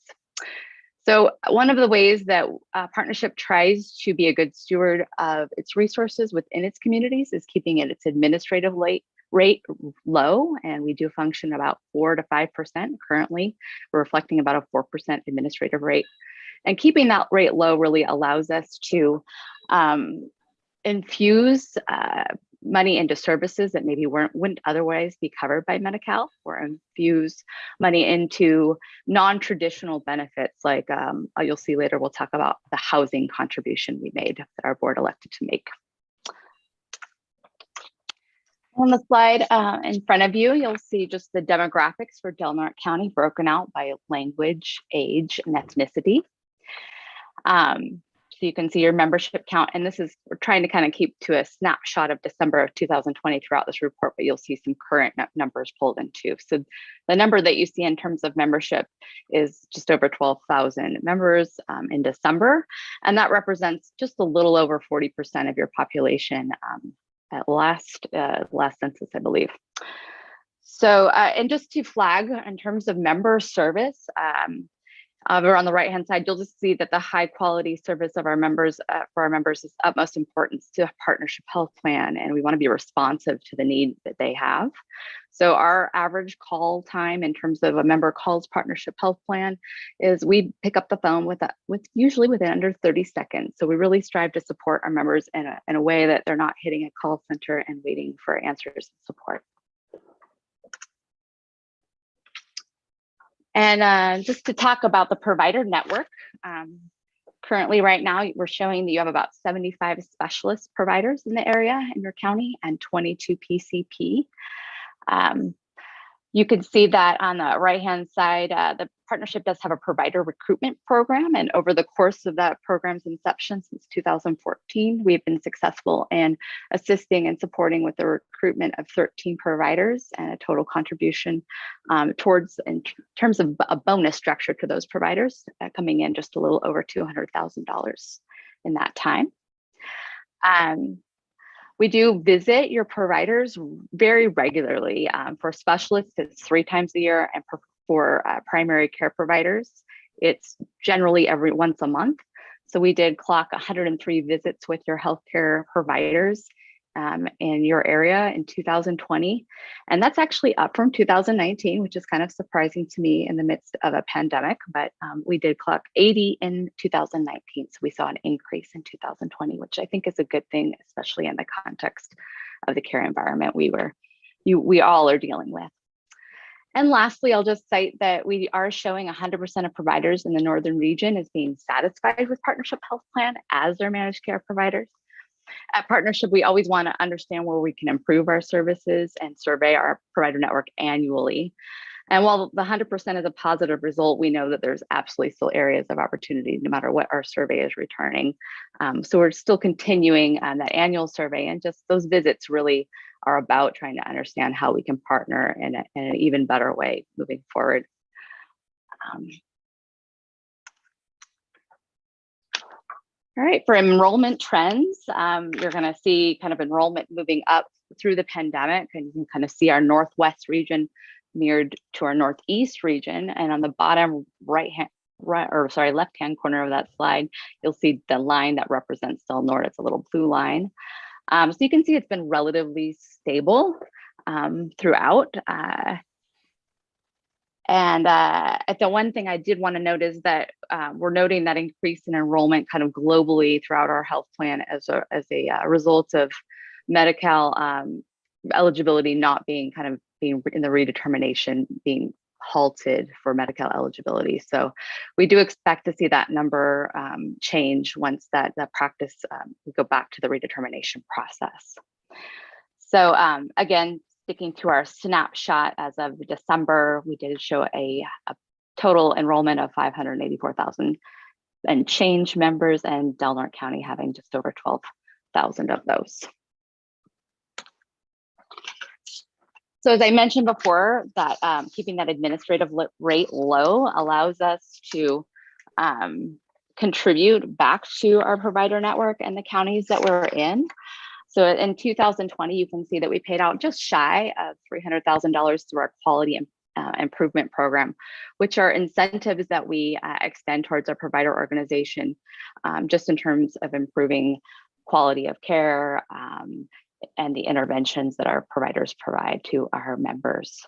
So one of the ways that Partnership tries to be a good steward of its resources within its communities is keeping its administrative rate low, and we do function about 4 to 5% currently. We're reflecting about a 4% administrative rate. And keeping that rate low really allows us to infuse money into services that maybe wouldn't otherwise be covered by Medi-Cal, or infuse money into non-traditional benefits like you'll see later, we'll talk about the housing contribution we made that our board elected to make. On the slide in front of you, you'll see just the demographics for Del Norte County broken out by language, age, and ethnicity. So you can see your membership count, and we're trying to kind of keep to a snapshot of December of 2020 throughout this report, but you'll see some current numbers pulled in too. So the number that you see in terms of membership is just over 12,000 members in December, and that represents just a little over 40% of your population at last census, I believe. So, and just to flag in terms of member service, over on the right-hand side, you'll just see that the high quality service of our members for our members is utmost importance to a Partnership Health Plan, and we want to be responsive to the need that they have. So our average call time in terms of a member calls Partnership Health Plan is we pick up the phone with usually within under 30 seconds. So we really strive to support our members in a way that they're not hitting a call center and waiting for answers and support. And just to talk about the provider network, currently right now, we're showing that you have about 75 specialist providers in the area in your county and 22 PCP. You can see that on the right-hand side, the partnership does have a provider recruitment program. And over the course of that program's inception since 2014, we've been successful in assisting and supporting with the recruitment of 13 providers and a total contribution towards, in terms of a bonus structure to those providers, coming in just a little over $200,000 in that time. We do visit your providers very regularly. For specialists, it's 3 times a year, and for primary care providers, it's generally every once a month. So we did clock 103 visits with your healthcare providers in your area in 2020. And that's actually up from 2019, which is kind of surprising to me in the midst of a pandemic, but we did clock 80 in 2019. So we saw an increase in 2020, which I think is a good thing, especially in the context of the care environment we all are dealing with. And lastly, I'll just cite that we are showing 100% of providers in the northern region as being satisfied with Partnership Health Plan as their managed care providers. At Partnership, we always want to understand where we can improve our services and survey our provider network annually. And while the 100% is a positive result, we know that there's absolutely still areas of opportunity no matter what our survey is returning. So we're still continuing that annual survey, and just those visits really are about trying to understand how we can partner in an even better way moving forward. All right, for enrollment trends, you're going to see kind of enrollment moving up through the pandemic, and you can kind of see our Northwest region mirrored to our Northeast region. And on the bottom left-hand corner of that slide, you'll see the line that represents Del Norte. It's a little blue line. So you can see it's been relatively stable throughout. The one thing I did want to note is that we're noting that increase in enrollment kind of globally throughout our health plan as a result of Medi-Cal eligibility not being being in the redetermination being halted for Medi-Cal eligibility. So we do expect to see that number change once that practice we go back to the redetermination process. So again, sticking to our snapshot as of December, we did show a total enrollment of 584,000 and change members, and Del Norte County having just over 12,000 of those. So as I mentioned before, that keeping that administrative rate low allows us to contribute back to our provider network and the counties that we're in. So in 2020, you can see that we paid out just shy of $300,000 through our quality improvement program, which are incentives that we extend towards our provider organization, just in terms of improving quality of care and the interventions that our providers provide to our members.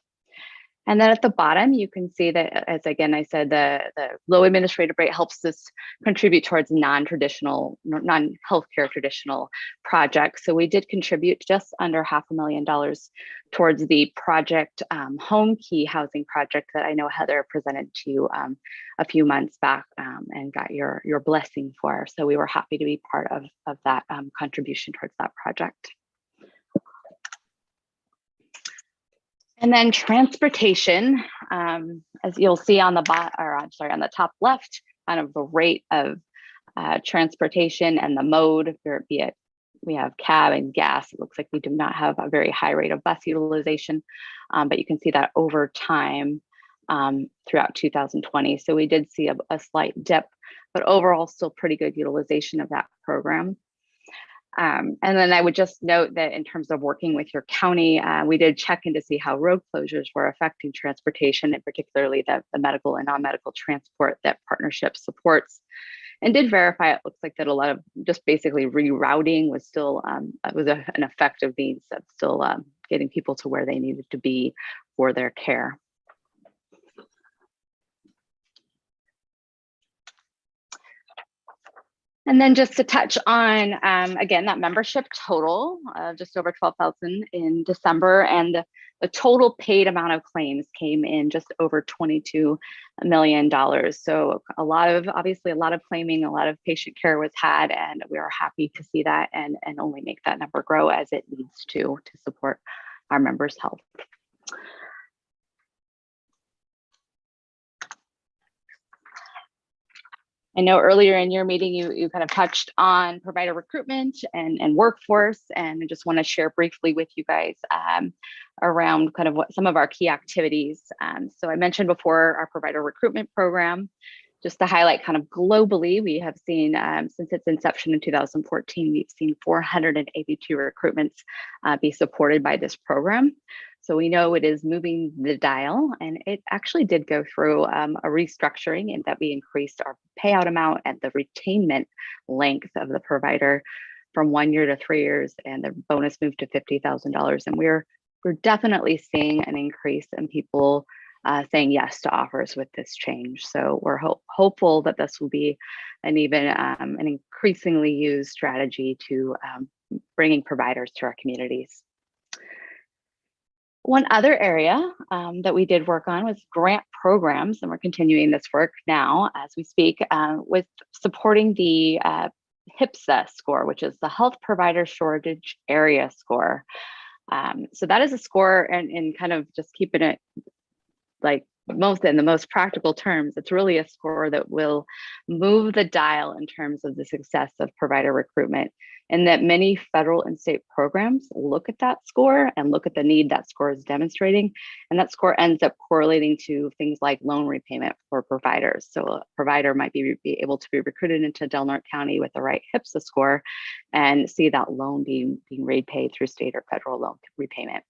And then at the bottom, you can see that, as again, I said, the low administrative rate helps us contribute towards non-healthcare traditional projects. So we did contribute just under $500,000 towards the project Home Key housing project that I know Heather presented to you a few months back and got your blessing for. So we were happy to be part of that contribution towards that project. And then transportation, as you'll see on the on the top left, kind of the rate of transportation and the mode, be it we have cab and gas. It looks like we do not have a very high rate of bus utilization, but you can see that over time throughout 2020. So we did see a slight dip, but overall still pretty good utilization of that program. And then I would just note that in terms of working with your county, we did check in to see how road closures were affecting transportation, and particularly the medical and non-medical transport that Partnership supports, and did verify it looks like that a lot of just basically rerouting was still an effective means of still getting people to where they needed to be for their care. And then just to touch on, again, that membership total, just over 12,000 in December, and the total paid amount of claims came in just over $22 million. So obviously a lot of claiming, a lot of patient care was had, and we are happy to see that and only make that number grow as it needs to support our members' health. I know earlier in your meeting, you kind of touched on provider recruitment and workforce, and I just want to share briefly with you guys around kind of what some of our key activities. So I mentioned before our provider recruitment program. Just to highlight kind of globally, we have seen since its inception in 2014, we've seen 482 recruitments be supported by this program. So we know it is moving the dial, and it actually did go through a restructuring in that we increased our payout amount and the retainment length of the provider from 1 year to 3 years, and the bonus moved to $50,000. And we're definitely seeing an increase in people saying yes to offers with this change. So we're hopeful that this will be an increasingly used strategy to bringing providers to our communities. One other area that we did work on was grant programs, and we're continuing this work now as we speak with supporting the Hipsa score, which is the Health Provider Shortage Area Score. So that is a score, and kind of just keeping it like most in the most practical terms, it's really a score that will move the dial in terms of the success of provider recruitment, and that many federal and state programs look at that score and look at the need that score is demonstrating, and that score ends up correlating to things like loan repayment for providers. So a provider might be able to be recruited into Del Norte County with the right Hipsa score and see that loan being repaid through state or federal loan repayment.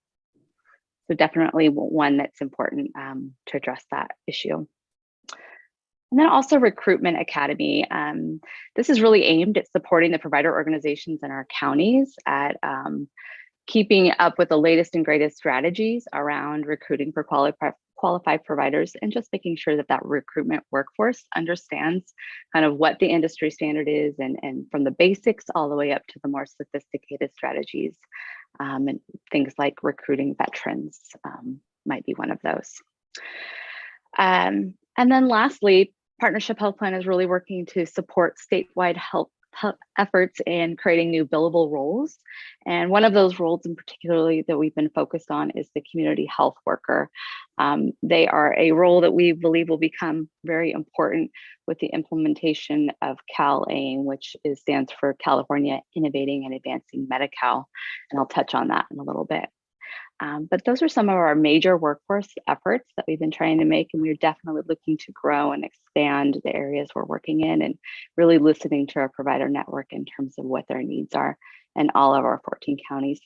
So definitely one that's important to address that issue. And then also Recruitment Academy. This is really aimed at supporting the provider organizations in our counties at keeping up with the latest and greatest strategies around recruiting for qualified providers, and just making sure that that recruitment workforce understands kind of what the industry standard is, and from the basics all the way up to the more sophisticated strategies. And things like recruiting veterans might be one of those. And then lastly, Partnership Health Plan is really working to support statewide health efforts in creating new billable roles. And one of those roles in particularly that we've been focused on is the community health worker. They are a role that we believe will become very important with the implementation of CalAIM, which stands for California Innovating and Advancing Medi-Cal. And I'll touch on that in a little bit. But those are some of our major workforce efforts that we've been trying to make, and we're definitely looking to grow and expand the areas we're working in, and really listening to our provider network in terms of what their needs are in all of our 14 counties.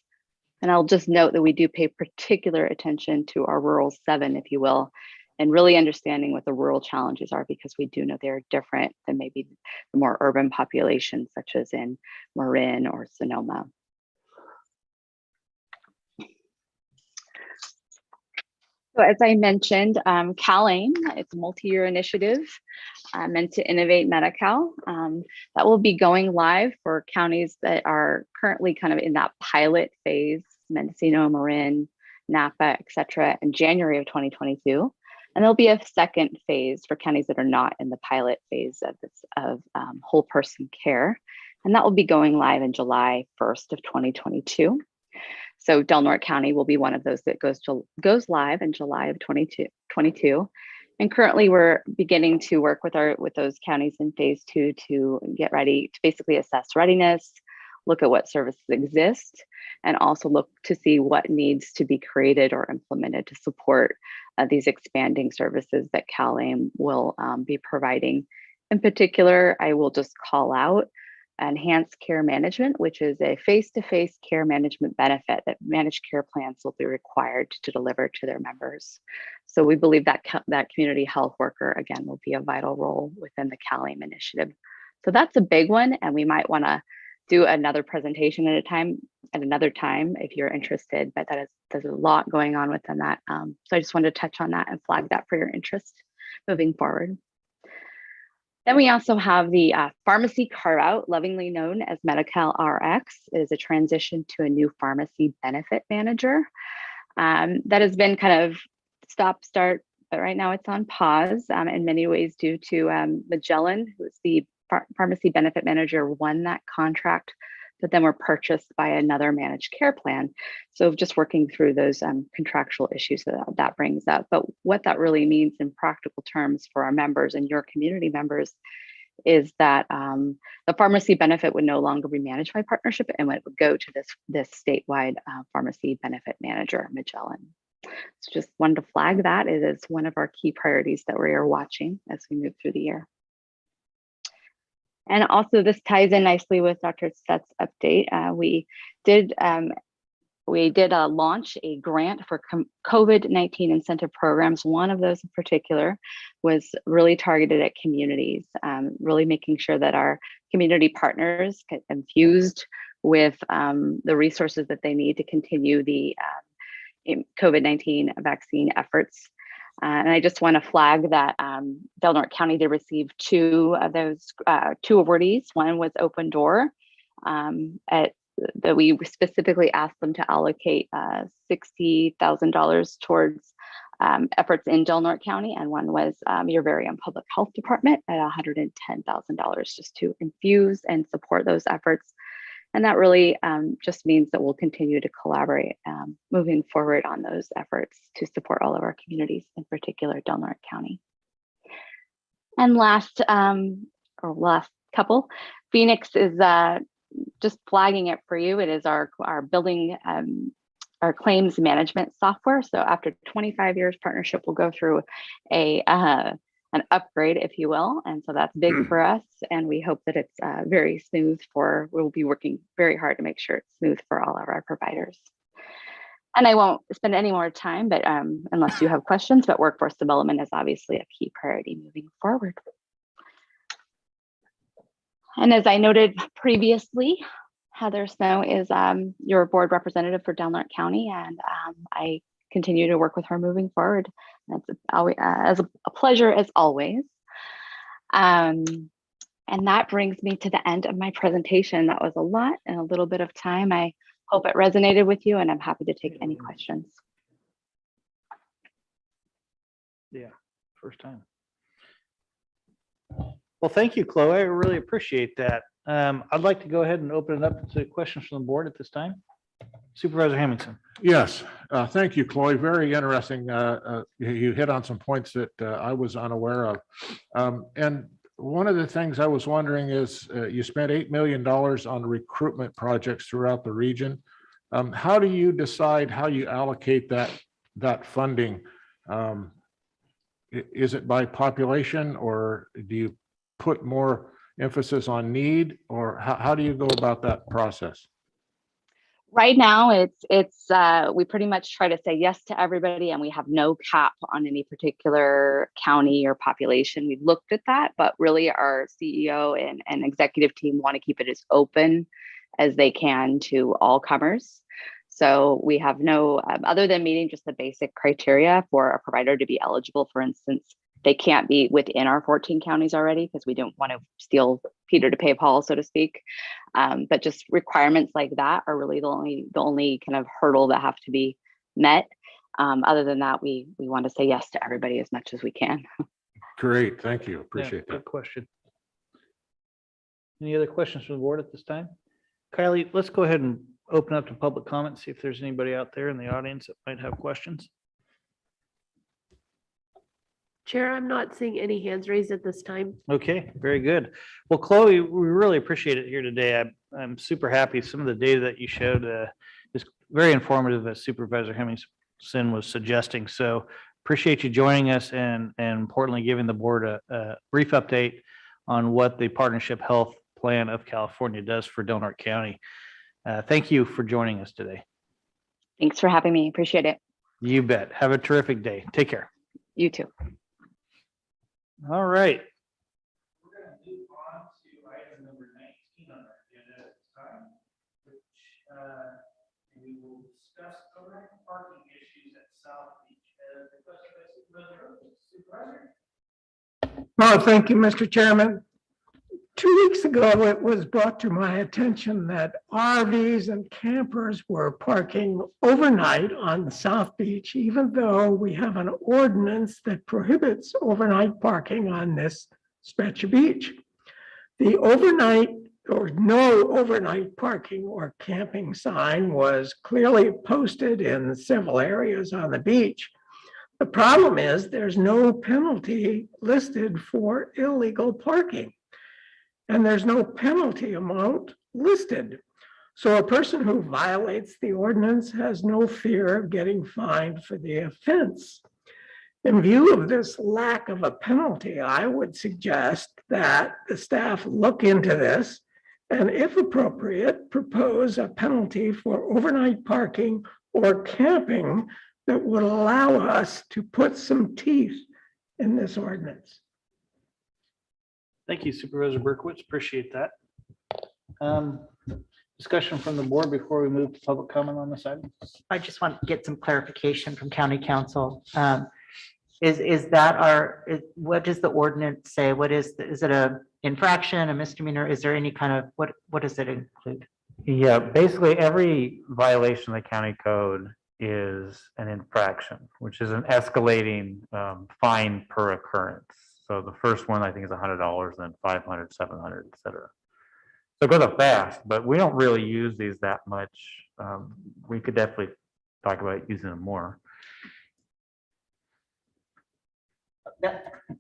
And I'll just note that we do pay particular attention to our rural 7, if you will, and really understanding what the rural challenges are, because we do know they're different than maybe the more urban populations, such as in Marin or Sonoma. So as I mentioned, CalAIM, it's a multi-year initiative meant to innovate Medi-Cal. That will be going live for counties that are currently kind of in that pilot phase, Mendocino, Marin, Napa, et cetera, in January of 2022. And there'll be a second phase for counties that are not in the pilot phase of whole person care. And that will be going live in July 1st of 2022. So Del Norte County will be one of those that goes live in July of 2022. And currently we're beginning to work with those counties in phase 2 to get ready to basically assess readiness, look at what services exist, and also look to see what needs to be created or implemented to support these expanding services that CalAIM will be providing. In particular, I will just call out enhanced care management, which is a face-to-face care management benefit that managed care plans will be required to deliver to their members. So we believe that that community health worker, again, will be a vital role within the CalAIM initiative. So that's a big one, and we might want to do another presentation at another time if you're interested, but there's a lot going on within that. So I just wanted to touch on that and flag that for your interest moving forward. Then we also have the pharmacy carve-out, lovingly known as Medi-Cal RX. It is a transition to a new pharmacy benefit manager. That has been kind of stop-start, but right now it's on pause in many ways due to Magellan, who's the pharmacy benefit manager, won that contract, but then were purchased by another managed care plan. So just working through those contractual issues that brings up. But what that really means in practical terms for our members and your community members is that the pharmacy benefit would no longer be managed by partnership, and it would go to this statewide pharmacy benefit manager, Magellan. So just wanted to flag that. It is one of our key priorities that we are watching as we move through the year. And also this ties in nicely with Dr. Stett's update. We did launch a grant for COVID-19 incentive programs. One of those in particular was really targeted at communities, really making sure that our community partners get infused with the resources that they need to continue the COVID-19 vaccine efforts. And I just want to flag that Del Norte County did receive two awardees. One was Open Door, that we specifically asked them to allocate $60,000 towards efforts in Del Norte County, and one was your very own public health department at $110,000 just to infuse and support those efforts. And that really just means that we'll continue to collaborate moving forward on those efforts to support all of our communities, in particular Del Norte County. And last couple, Phoenix is just flagging it for you. It is our building, our claims management software. So after 25 years, partnership will go through an upgrade, if you will. And so that's big for us. And we hope that it's very smooth we'll be working very hard to make sure it's smooth for all of our providers. And I won't spend any more time, but unless you have questions, but workforce development is obviously a key priority moving forward. And as I noted previously, Heather Snow is your board representative for Del Norte County, and I continue to work with her moving forward. That's always as a pleasure as always. And that brings me to the end of my presentation. That was a lot and a little bit of time. I hope it resonated with you, and I'm happy to take any questions. Yeah, first time. Well, thank you, Chloe. I really appreciate that. I'd like to go ahead and open it up to questions from the board at this time. Supervisor Hamilton. Yes, thank you, Chloe. Very interesting. You hit on some points that I was unaware of. And one of the things I was wondering is you spent $8 million on recruitment projects throughout the region. How do you decide how you allocate that funding? Is it by population, or do you put more emphasis on need, or how do you go about that process? Right now, it's we pretty much try to say yes to everybody, and we have no cap on any particular county or population. We've looked at that, but really our CEO and executive team want to keep it as open as they can to all comers. So we have no, other than meeting just the basic criteria for a provider to be eligible. For instance, they can't be within our 14 counties already, because we don't want to steal Peter to pay Paul, so to speak. But just requirements like that are really the only kind of hurdle that have to be met. Other than that, we want to say yes to everybody as much as we can. Great, thank you. Appreciate Yeah, that. good question. Any other questions from the board at this time? Kylie, let's go ahead and open up to public comment, see if there's anybody out there in the audience that might have questions. Chair, I'm not seeing any hands raised at this time. Okay, very good. Well, Chloe, we really appreciate it here today. I'm super happy. Some of the data that you showed is very informative, as Supervisor Hemmingson was suggesting. So appreciate you joining us, and importantly, giving the board a brief update on what the Partnership Health Plan of California does for Del Norte County. Thank you for joining us today. Thanks for having me. Appreciate it. You bet. Have a terrific day. Take care. You too. All right. We're going to move on to item number 19 on our agenda at this time, which we will discuss overnight parking issues at South Beach. Well, thank you, Mr. Chairman. 2 weeks ago, it was brought to my attention that RVs and campers were parking overnight on South Beach, even though we have an ordinance that prohibits overnight parking on this stretch of beach. The overnight or no overnight parking or camping sign was clearly posted in several areas on the beach. The problem is there's no penalty listed for illegal parking, and there's no penalty amount listed. So a person who violates the ordinance has no fear of getting fined for the offense. In view of this lack of a penalty, I would suggest that the staff look into this, and if appropriate, propose a penalty for overnight parking or camping that would allow us to put some teeth in this ordinance. Thank you, Supervisor Berkowitz. Appreciate that. Discussion from the board before we move to public comment on this item. I just want to get some clarification from county council. Is that what does the ordinance say? What is it a infraction, a misdemeanor? Is there any kind of, what does it include? Yeah, basically every violation of the county code is an infraction, which is an escalating fine per occurrence. So the first one I think is $100, then 500, 700, et cetera. So it goes up fast, but we don't really use these that much. We could definitely talk about using them more.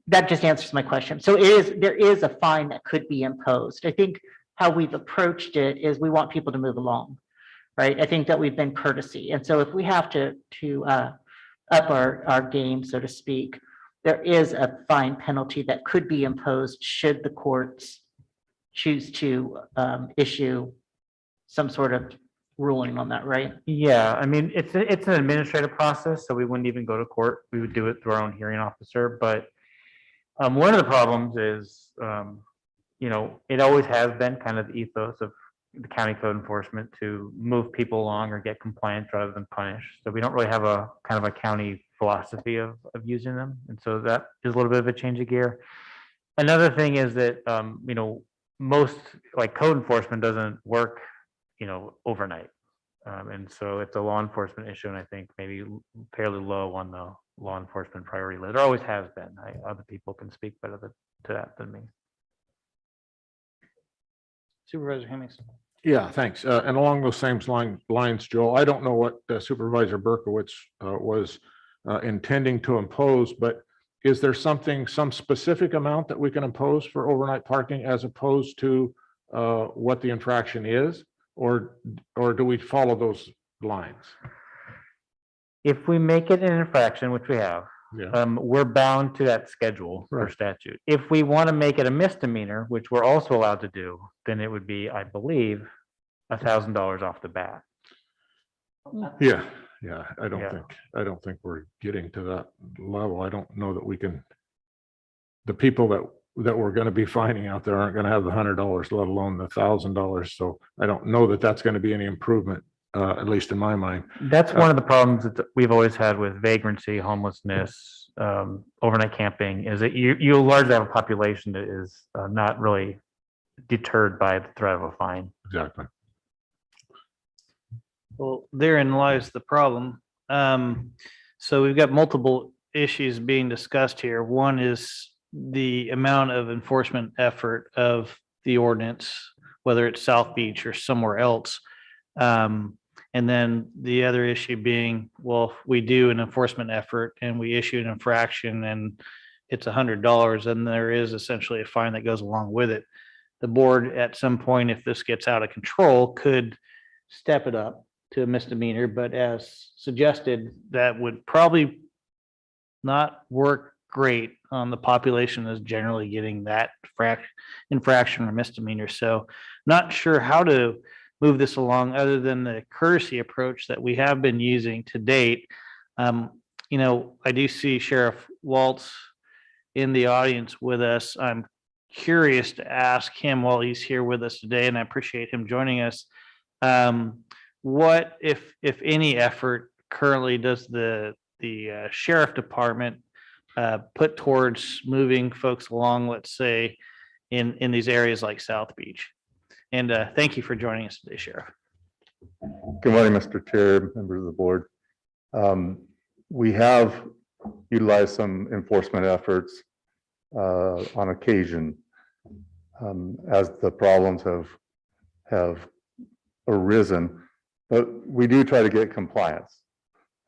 That just answers my question. So there is a fine that could be imposed. I think how we've approached it is we want people to move along, right? I think that we've been courtesy. And so if we have to up our game, so to speak, there is a fine penalty that could be imposed should the courts choose to issue some sort of ruling on that, right? Yeah, I mean, it's an administrative process, so we wouldn't even go to court. We would do it through our own hearing officer. But one of the problems is, you know, it always has been kind of the ethos of the county code enforcement to move people along or get compliance rather than punish. So we don't really have a kind of a county philosophy of using them. And so that is a little bit of a change of gear. Another thing is that, you know, most like code enforcement doesn't work, you know, overnight. And so it's a law enforcement issue, and I think maybe fairly low on the law enforcement priority list. There always has been. Other people can speak better to that than me. Supervisor Hemmings. Yeah, thanks. And along those same lines, Joel, I don't know what Supervisor Berkowitz was intending to impose, but is there some specific amount that we can impose for overnight parking as opposed to what the infraction is? Or do we follow those lines? If we make it an infraction, which we have, we're bound to that schedule per statute. If we want to make it a misdemeanor, which we're also allowed to do, then it would be, I believe, $1,000 off the bat. Yeah, I don't think we're getting to that level. I don't know that we can. The people that we're going to be finding out there aren't going to have the $100, let alone the $1,000. So I don't know that that's going to be any improvement, at least in my mind. That's one of the problems that we've always had with vagrancy, homelessness, overnight camping, is that you largely have a population that is not really deterred by the threat of a fine. Exactly. Well, therein lies the problem. So we've got multiple issues being discussed here. One is the amount of enforcement effort of the ordinance, whether it's South Beach or somewhere else. And then the other issue being, well, if we do an enforcement effort and we issue an infraction and it's $100, and there is essentially a fine that goes along with it. The board at some point, if this gets out of control, could step it up to a misdemeanor, but as suggested, that would probably not work great on the population that's generally getting that infraction or misdemeanor. So not sure how to move this along other than the courtesy approach that we have been using to date. You know, I do see Sheriff Waltz in the audience with us. I'm curious to ask him while he's here with us today, and I appreciate him joining us. What, if any, effort currently does the sheriff department put towards moving folks along, let's say, in these areas like South Beach? And thank you for joining us today, Sheriff. Good morning, Mr. Chair, members of the board. We have utilized some enforcement efforts on occasion as the problems have arisen, but we do try to get compliance,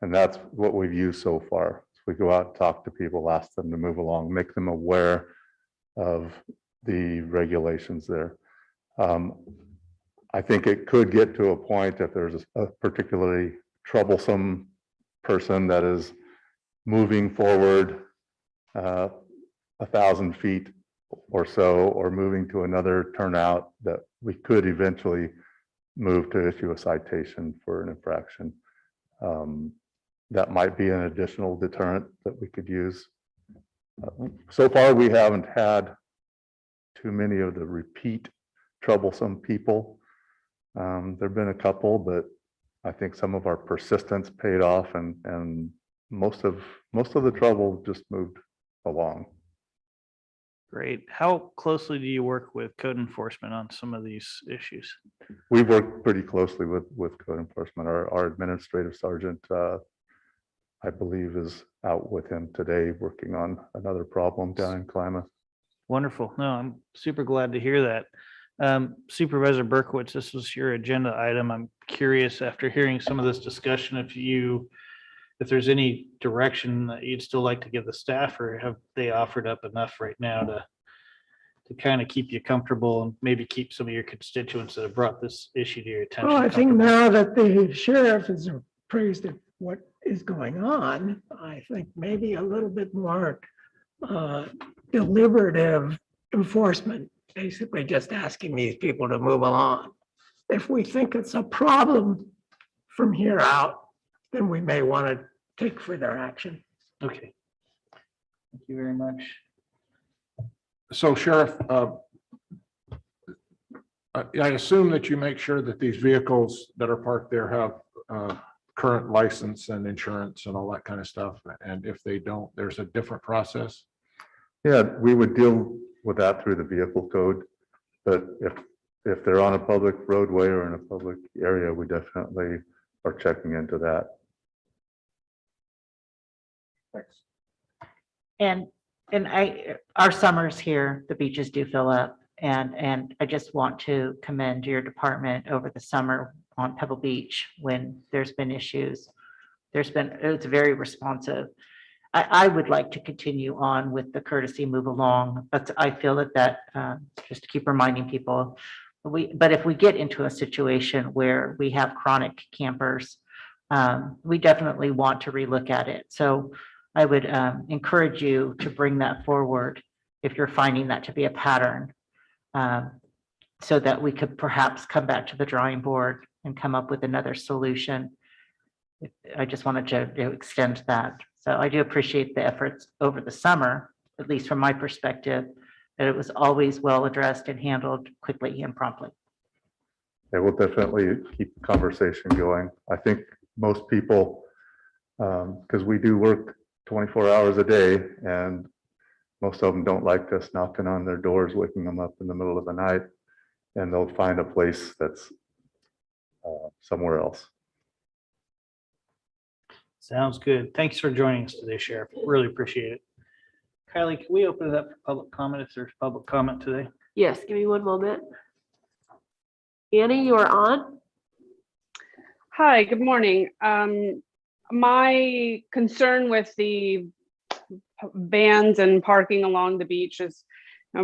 and that's what we've used so far. So we go out and talk to people, ask them to move along, make them aware of the regulations there. I think it could get to a point if there's a particularly troublesome person that is moving forward 1,000 feet or so, or moving to another turnout, that we could eventually move to issue a citation for an infraction. That might be an additional deterrent that we could use. So far, we haven't had too many of the repeat troublesome people. There've been a couple, but I think some of our persistence paid off, and most of the trouble just moved along. Great. How closely do you work with code enforcement on some of these issues? We work pretty closely with code enforcement. Our administrative sergeant, I believe, is out with him today, working on another problem down in Klamath. Wonderful. No, I'm super glad to hear that. Supervisor Berkowitz, this was your agenda item. I'm curious, after hearing some of this discussion, if there's any direction that you'd still like to give the staff, or have they offered up enough right now to kind of keep you comfortable and maybe keep some of your constituents that have brought this issue to your attention? Well, I think comfortable? now that the sheriff is appraised of what is going on, I think maybe a little bit more deliberative enforcement, basically just asking these people to move along. If we think it's a problem from here out, then we may want to take further action. Okay. Thank you very much. So Sheriff, I assume that you make sure that these vehicles that are parked there have current license and insurance and all that kind of stuff. And if they don't, there's a different process. Yeah, we would deal with that through the vehicle code. But if they're on a public roadway or in a public area, we definitely are checking into that. Thanks. And our summers here, the beaches do fill up. And I just want to commend your department over the summer on Pebble Beach when there's been issues. It's very responsive. I would like to continue on with the courtesy move along, but I feel that just to keep reminding people, but if we get into a situation where we have chronic campers, we definitely want to relook at it. So I would encourage you to bring that forward if you're finding that to be a pattern, so that we could perhaps come back to the drawing board and come up with another solution. I just wanted to extend that. So I do appreciate the efforts over the summer, at least from my perspective, that it was always well addressed and handled quickly and promptly. Yeah, we'll definitely keep the conversation going. I think most people, because we do work 24 hours a day, and most of them don't like us knocking on their doors, waking them up in the middle of the night, and they'll find a place that's somewhere else. Sounds good. Thanks for joining us today, Sheriff. Really appreciate it. Kylie, can we open it up for public comment if there's public comment today? Yes, give me one moment. Annie, you are on. Hi, good morning. My concern with the vans and parking along the beach is,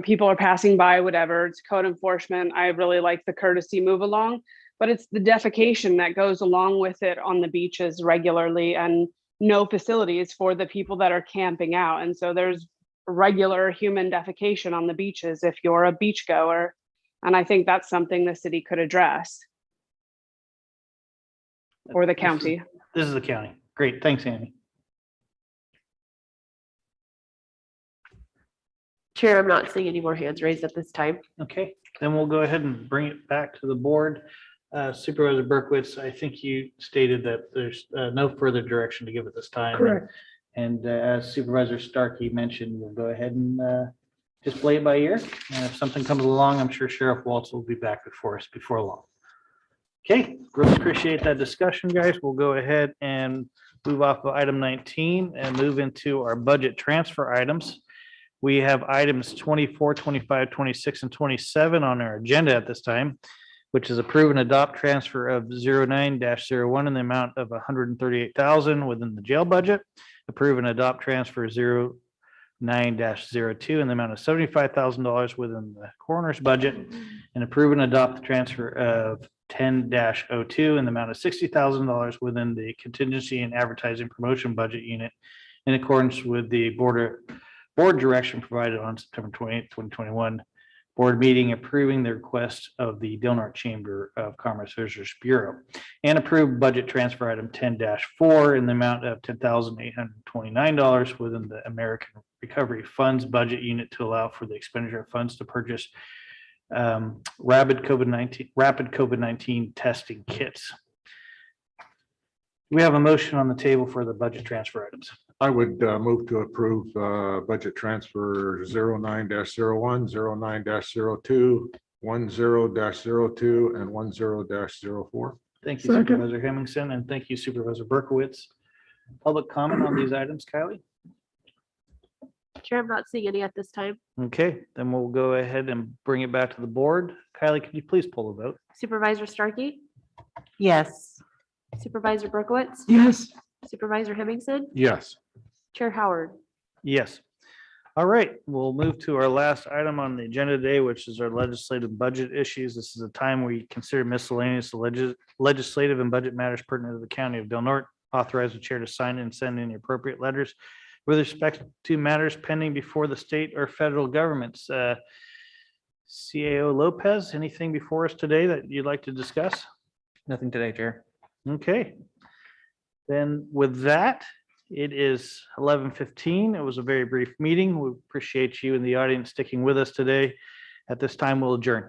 people are passing by, whatever, it's code enforcement. I really like the courtesy move along, but it's the defecation that goes along with it on the beaches regularly, and no facilities for the people that are camping out. And so there's regular human defecation on the beaches if you're a beach goer. And I think that's something the city could address. Or the county. This is the county. Great. Thanks, Annie. Chair, I'm not seeing any more hands raised at this time. Okay, then we'll go ahead and bring it back to the board. Supervisor Berkowitz, I think you stated that there's no further direction to give at this time. Correct. And as Supervisor Starkey mentioned, we'll go ahead and just play it by ear. And if something comes along, I'm sure Sheriff Waltz will be back before us before long. Okay, really appreciate that discussion, guys. We'll go ahead and move off of item 19 and move into our budget transfer items. We have items 24, 25, 26, and 27 on our agenda at this time, which is approve and adopt transfer of 09-01 in the amount of $138,000 within the jail budget. Approve and adopt transfer 09-02 in the amount of $75,000 within the coroner's budget, and approve and adopt the transfer of 10-02 in the amount of $60,000 within the contingency and advertising promotion budget unit in accordance with the board direction provided on September 28, 2021 board meeting, approving the request of the Del Norte Chamber of Commerce Visitors Bureau, and approve budget transfer item 10-4 in the amount of $10,829 within the American Recovery Funds budget unit to allow for the expenditure of funds to purchase rapid COVID-19 testing kits. We have a motion on the table for the budget transfer items. I would move to approve budget transfer 09-01, 09-02, 10-02, and 10-04. Thank you Second. Supervisor Hemmingson, and thank you Supervisor Berkowitz. Public comment on these items, Kylie? Chair, I'm not seeing any at this time. Okay, then we'll go ahead and bring it back to the board. Kylie, could you please pull the vote? Supervisor Starkey, Yes. Supervisor Berkowitz, Yes. Supervisor Hemmingson, Yes. Chair Howard. Yes. All right, we'll move to our last item on the agenda today, which is our legislative budget issues. This is a time we consider miscellaneous legislative and budget matters pertinent to the county of Del Norte. Authorize the chair to sign and send in the appropriate letters with respect to matters pending before the state or federal governments. CAO Lopez, anything before us today that you'd like to discuss? Nothing today, Chair. Okay. Then with that, it is 11:15. It was a very brief meeting. We appreciate you in the audience sticking with us today. At this time, we'll adjourn.